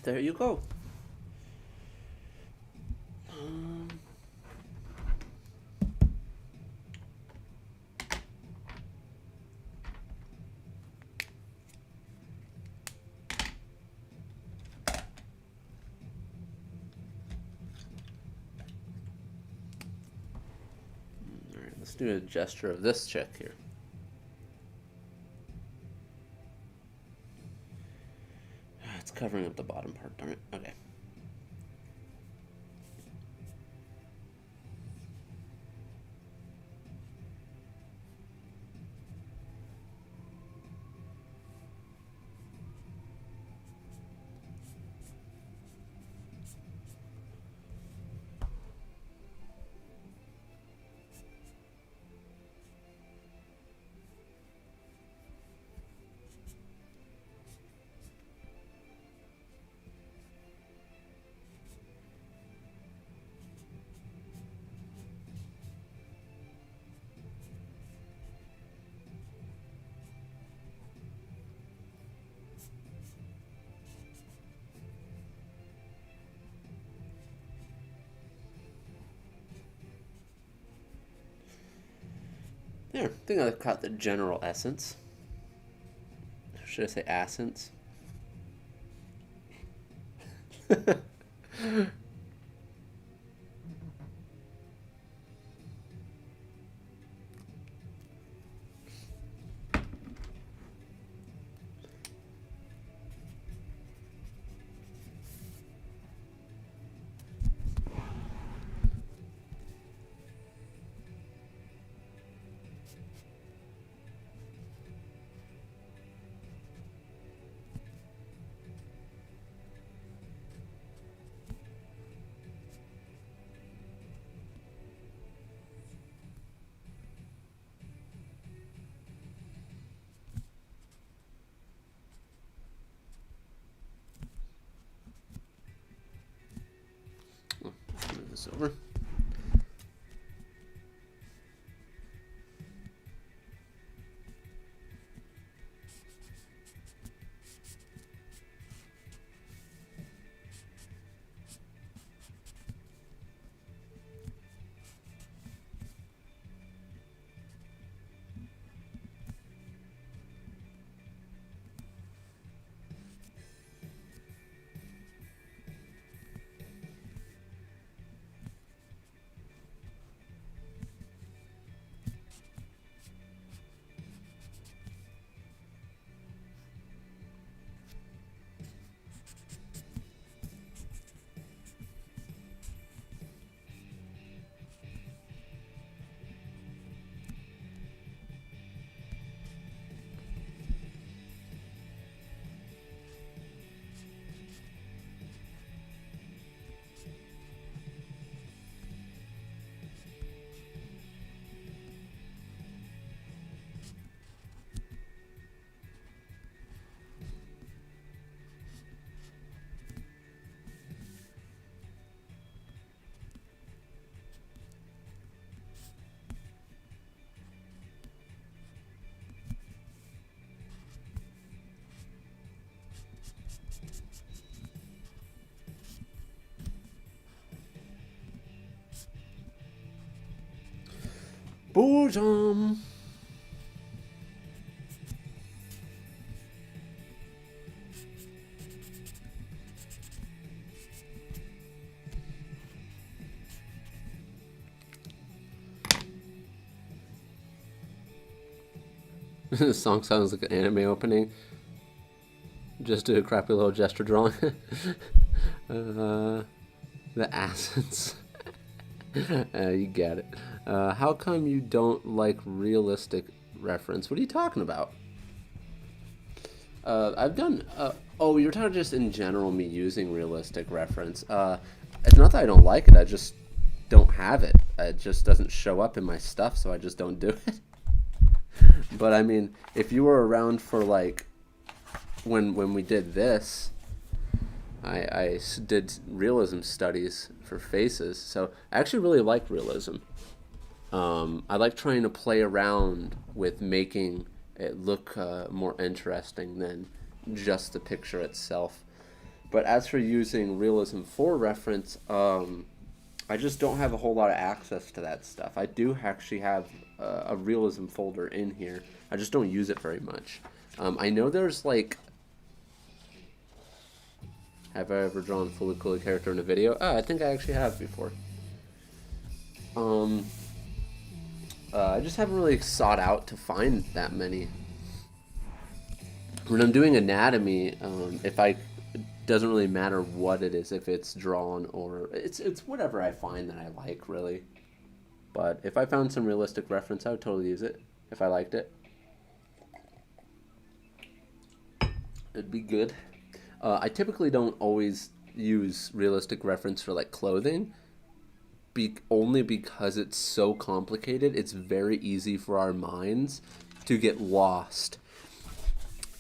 There you go. Let's do a gesture of this chick here. It's covering up the bottom part, darn it. Okay. There, I think I caught the general essence. Should I say essence? this over. Boredom. This song sounds like an anime opening. Just a crappy little gesture drawing. The acids. You get it. How come you don't like realistic reference? What are you talking about? I've done. Oh, you're talking just in general me using realistic reference. It's not that I don't like it. I just don't have it. It just doesn't show up in my stuff, so I just don't do it. But I mean, if you were around for like when we did this, I did realism studies for faces, so I actually really like realism. I like trying to play around with making it look more interesting than just the picture itself. But as for using realism for reference, I just don't have a whole lot of access to that stuff. I do actually have a realism folder in here. I just don't use it very much. I know there's like... Have I ever drawn a fully colored character in a video? I think I actually have before. I just haven't really sought out to find that many. When I'm doing anatomy, it doesn't really matter what it is, if it's drawn or it's whatever I find that I like, really. But if I found some realistic reference, I would totally use it if I liked it. It'd be good. I typically don't always use realistic reference for like clothing, only because it's so complicated. It's very easy for our minds to get lost.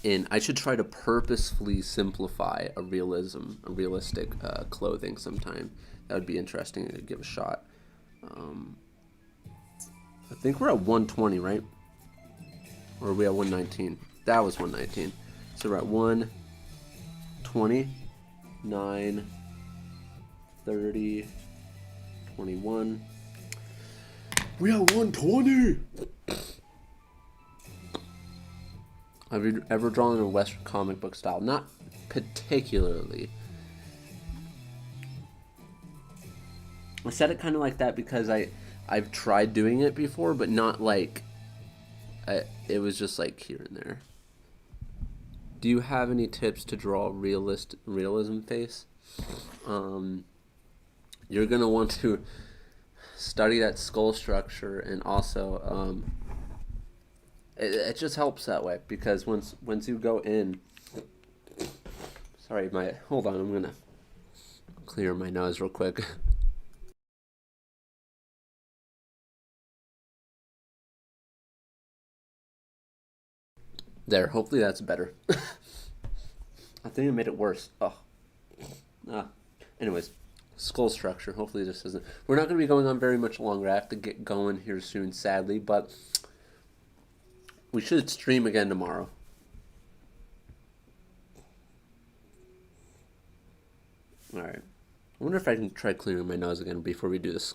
And I should try to purposefully simplify a realistic clothing sometime. That would be interesting to give a shot. I think we're at 120, right? Or are we at 119? That was 119. So we're at 120, 9, 30, 21. We are 120! Have you ever drawn in a Western comic book style? Not particularly. I said it kind of like that because I've tried doing it before, but not like... it was just like here and there. Do you have any tips to draw realism face? You're going to want to study that skull structure, and also it just helps that way, because once you go in... Sorry, hold on, I'm going to clear my nose real quick. There, hopefully that's better. I think it made it worse. Oh. Anyways, Skull structure. Hopefully this isn't. We're not going to be going on very much longer. I have to get going here soon, sadly, but we should stream again tomorrow. All right. I wonder if I can try clearing my nose again before we do this.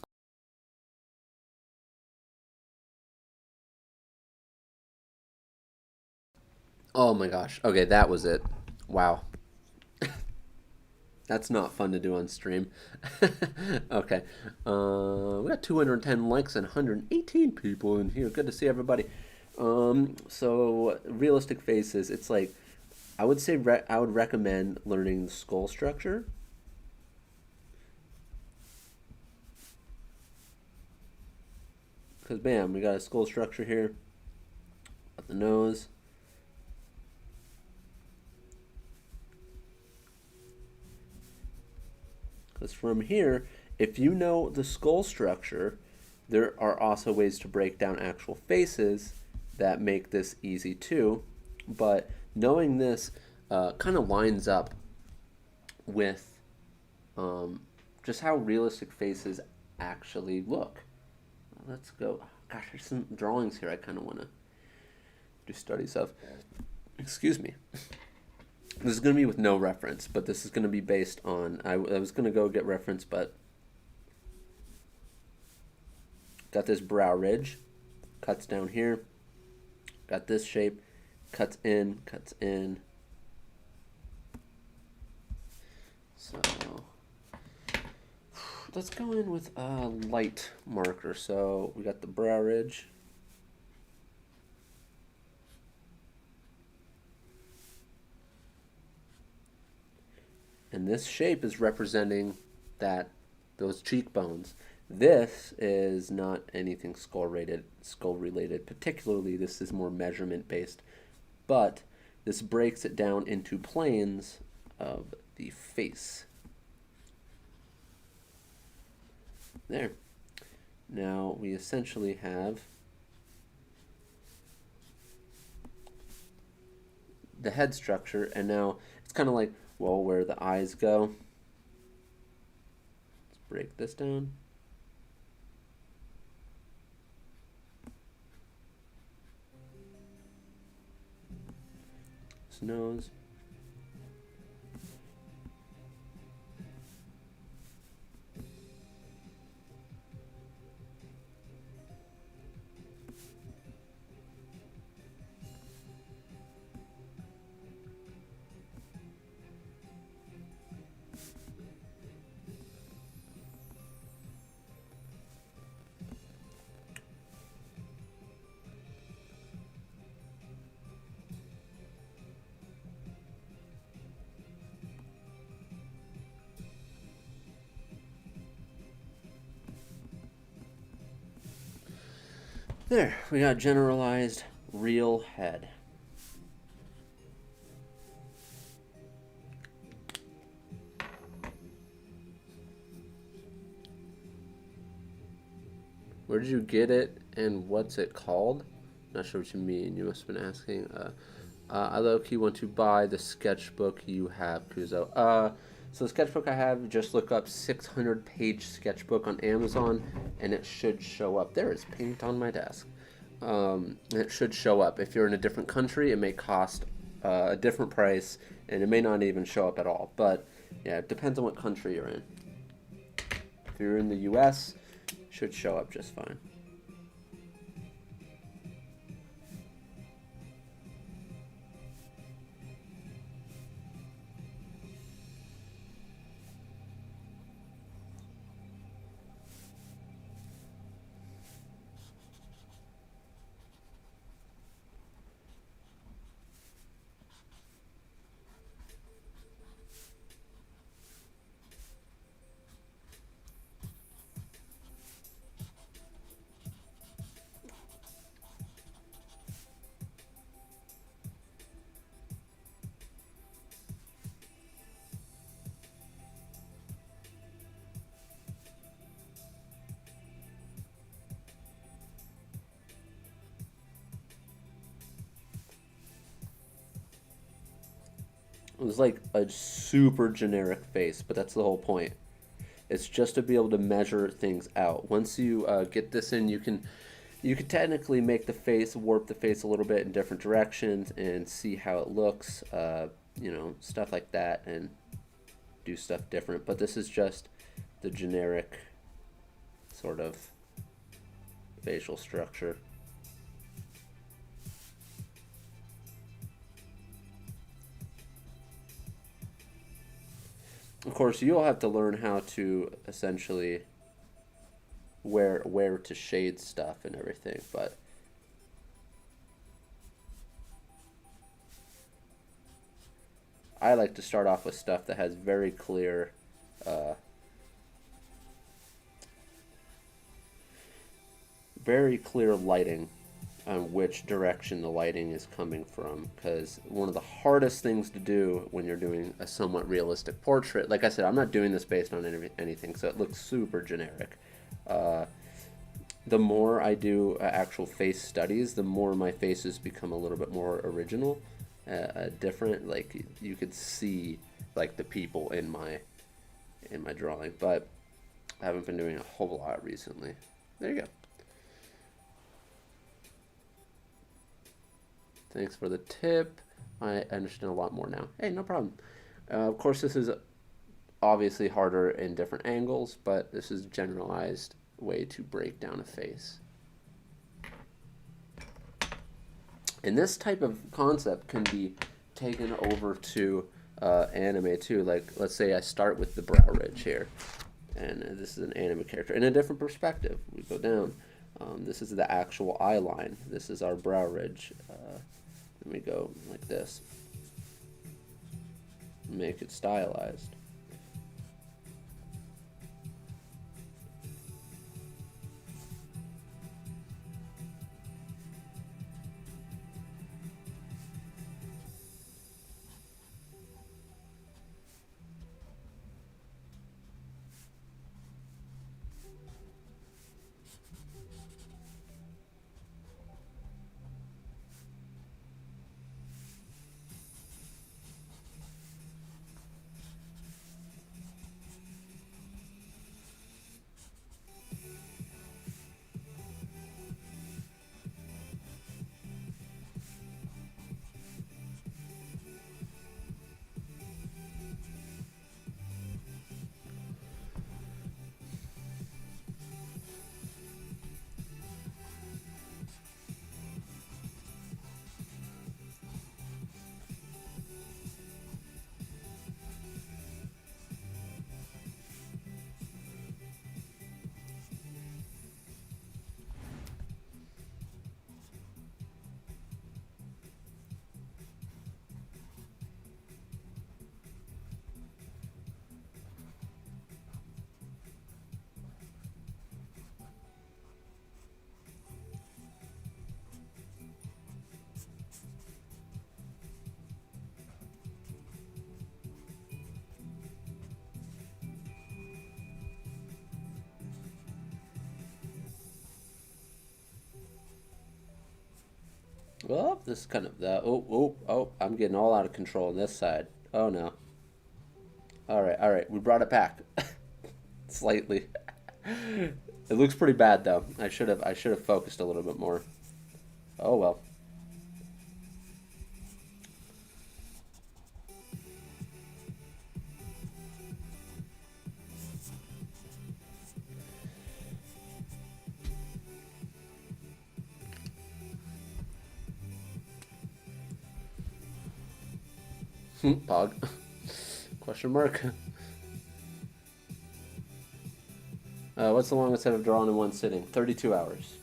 Oh my gosh. Okay, that was it. Wow. That's not fun to do on stream. Okay. We got 210 likes and 118 people in here. Good to see everybody. So realistic faces. It's like I would say I would recommend learning the skull structure. Because bam, we got a skull structure here. Got the nose. Because from here, if you know the skull structure, there are also ways to break down actual faces that make this easy too. But knowing this kind of lines up with just how realistic faces actually look. Let's go. Gosh, there's some drawings here I kind of want to do studies of. Excuse me. This is going to be with no reference, but this is going to be based on. I was going to go get reference, but got this brow ridge, cuts down here. Got this shape, cuts in, cuts in. So let's go in with a light marker. So we got the brow ridge. And this shape is representing those cheekbones. This is not anything skull related. Particularly, this is more measurement based. But this breaks it down into planes of the face. There. Now we essentially have the head structure, and now it's kind of like, well, where the eyes go. Let's break this down. His nose. There, we got generalized real head. Where did you get it and what's it called? Not sure what you mean. You must have been asking. I low-key want to buy the sketchbook you have, Kuzo. So the sketchbook I have, just look up 600-page sketchbook on Amazon, and it should show up. There is paint on my desk. It should show up. If you're in a different country, it may cost a different price, and it may not even show up at all. But yeah, it depends on what country you're in. If you're in the U.S., it should show up just fine. It was like a super generic face, but that's the whole point. It's just to be able to measure things out. Once you get this in, you can technically make the face, warp the face a little bit in different directions and see how it looks, stuff like that, and do stuff different. But this is just the generic sort of facial structure. Of course, you'll have to learn how to essentially where to shade stuff and everything, but I like to start off with stuff that has uh, very clear lighting on which direction the lighting is coming from, because one of the hardest things to do when you're doing a somewhat realistic portrait, like I said, I'm not doing this based on anything, so it looks super generic. Uh, the more I do actual face studies, the more my faces become a little bit more original, different. Like you could see like the people in my drawing, but I haven't been doing a whole lot recently. There you go. Thanks for the tip. I understand a lot more now. Hey, no problem. Of course, this is obviously harder in different angles, but this is a generalized way to break down a face. And this type of concept can be taken over to anime too. Like, let's say I start with the brow ridge here, and this is an anime character in a different perspective. We go down. This is the actual eye line. This is our brow ridge. Let me go like this. Make it stylized. Well, this is kind of the I'm getting all out of control on this side. Oh no. All right. We brought it back slightly. It looks pretty bad though. I should have focused a little bit more. Oh well. Pog. Question mark. What's the longest I've drawn in one sitting? 32 hours.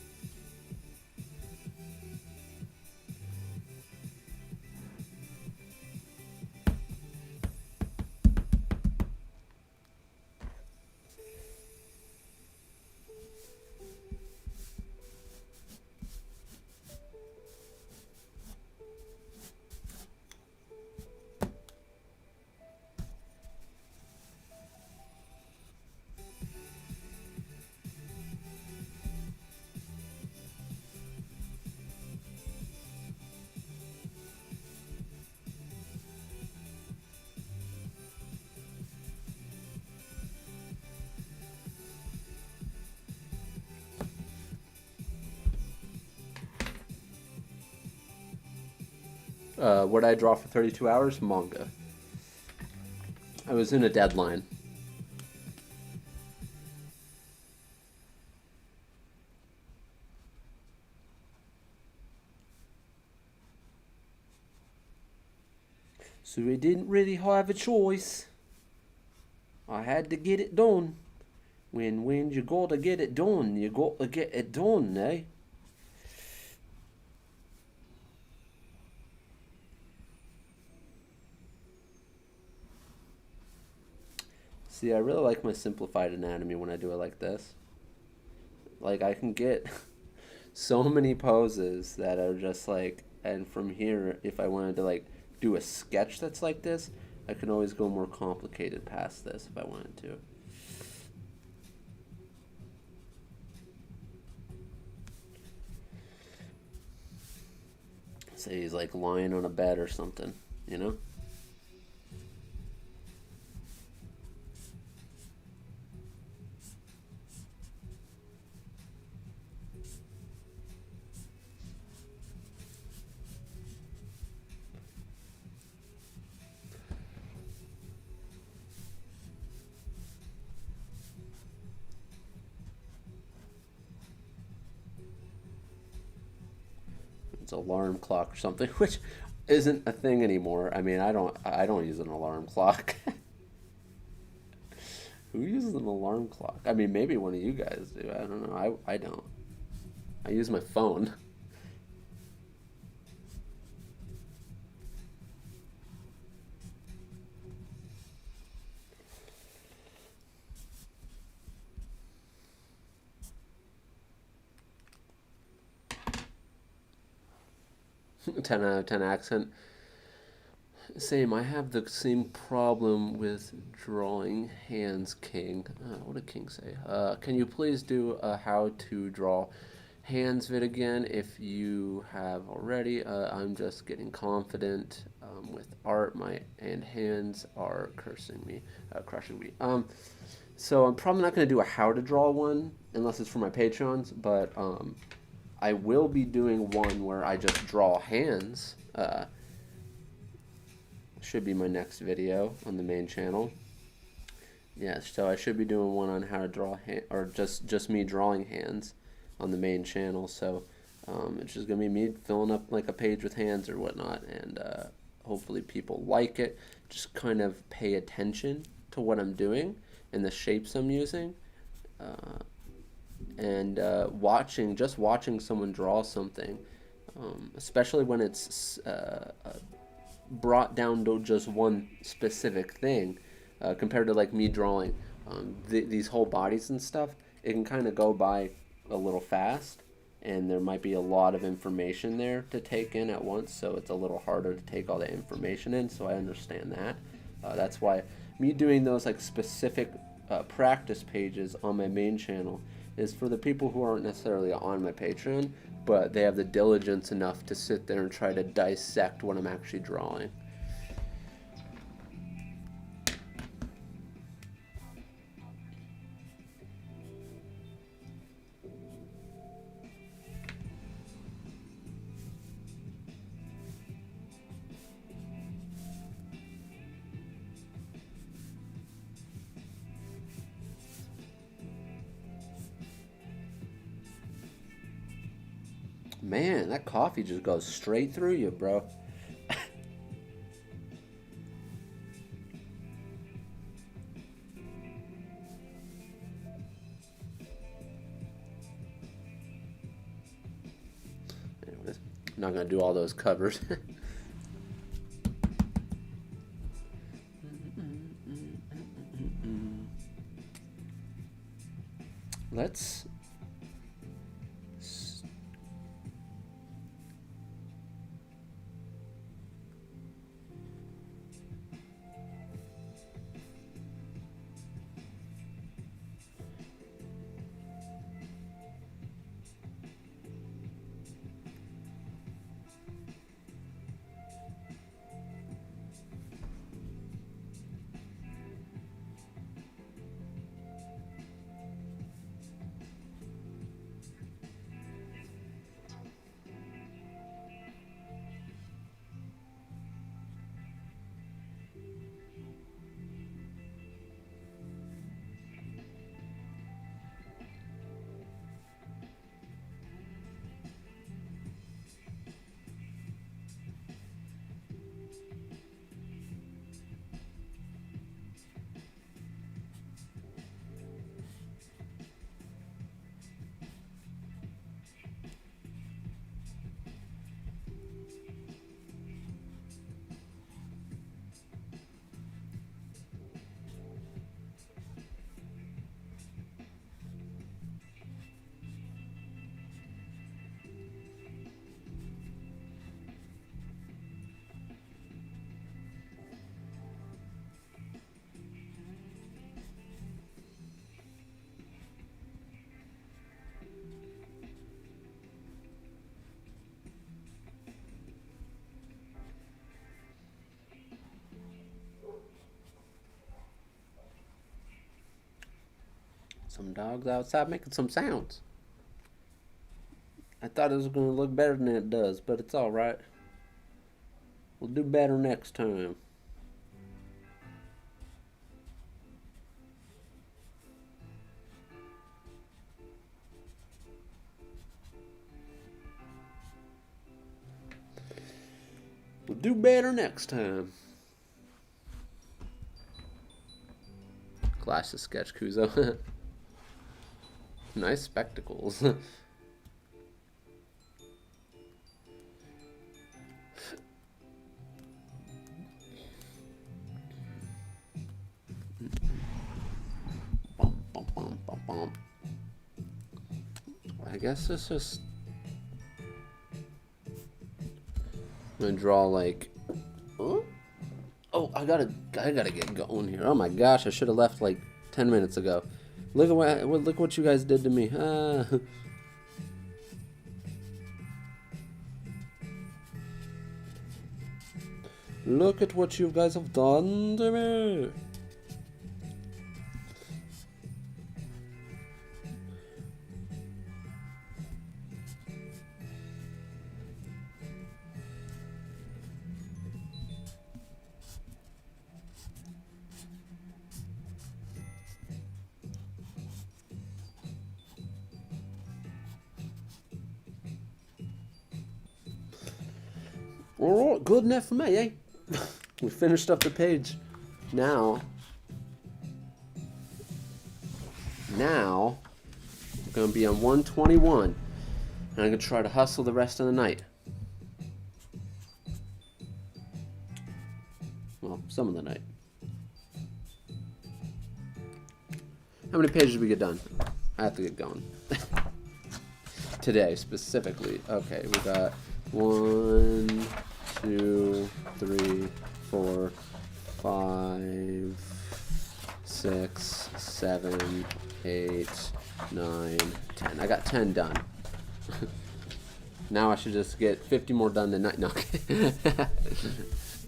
What did I draw for 32 hours? Manga. I was in a deadline. So I didn't really have a choice. I had to get it done. When you gotta get it done, you gotta get it done, eh? See, I really like my simplified anatomy when I do it like this. Like, I can get so many poses that are just like, and from here, if I wanted to like do a sketch that's like this, I can always go more complicated past this if I wanted to. Say he's like lying on a bed or something, you know? It's alarm clock or something, which isn't a thing anymore. I mean, I don't use an alarm clock. Who uses an alarm clock? I mean, maybe one of you guys do. I don't know. I don't. I use my phone. 10 out of 10 accent. Same. I have the same problem with drawing hands, King. What did King say? Can you please do a how to draw hands vid again if you have already? I'm just getting confident with art. My and hands are crushing me. So I'm probably not going to do a how to draw one unless it's for my Patreons, but I will be doing one where I just draw hands. Should be my next video on the main channel. Yeah, so I should be doing one on how to draw or just me drawing hands on the main channel. So it's just gonna be me filling up like a page with hands or whatnot, and hopefully people like it. Just kind of pay attention to what I'm doing and the shapes I'm using, and watching someone draw something, especially when it's brought down to just one specific thing, compared to like me drawing these whole bodies and stuff. It can kind of go by a little fast, and there might be a lot of information there to take in at once, so it's a little harder to take all the information in. So I understand that. That's why me doing those like specific practice pages on my main channel is for the people who aren't necessarily on my Patreon, but they have the diligence enough to sit there and try to dissect what I'm actually drawing. Man, that coffee just goes straight through you, bro. Anyways, I'm not gonna do all those covers. Let's Some dogs outside making some sounds. I thought it was going to look better than it does, but it's alright. We'll do better next time. We'll do better next time. Classic sketch, Kuzo. Nice spectacles. I guess it's just... I'm gonna draw like... Oh, I gotta get going here. Oh my gosh, I should have left like 10 minutes ago. Look what you guys did to me. Look at what you guys have done to me. Alright, good enough for me, eh? We finished up the page. Now, we're going to be on 121. And I'm going to try to hustle the rest of the night. Well, some of the night. How many pages did we get done? I have to get going. Today, specifically. Okay, we got 1, 2, 3, 4, 5, 6, 7, 8, 9, 10. I got 10 done. Now I should just get 50 more done tonight. No.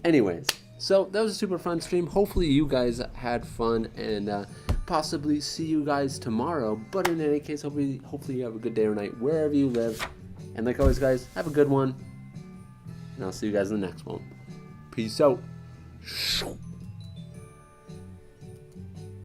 Anyways, so that was a super fun stream. Hopefully you guys had fun, and possibly see you guys tomorrow. But in any case, hopefully you have a good day or night wherever you live. And like always, guys, have a good one. And I'll see you guys in the next one. Peace out.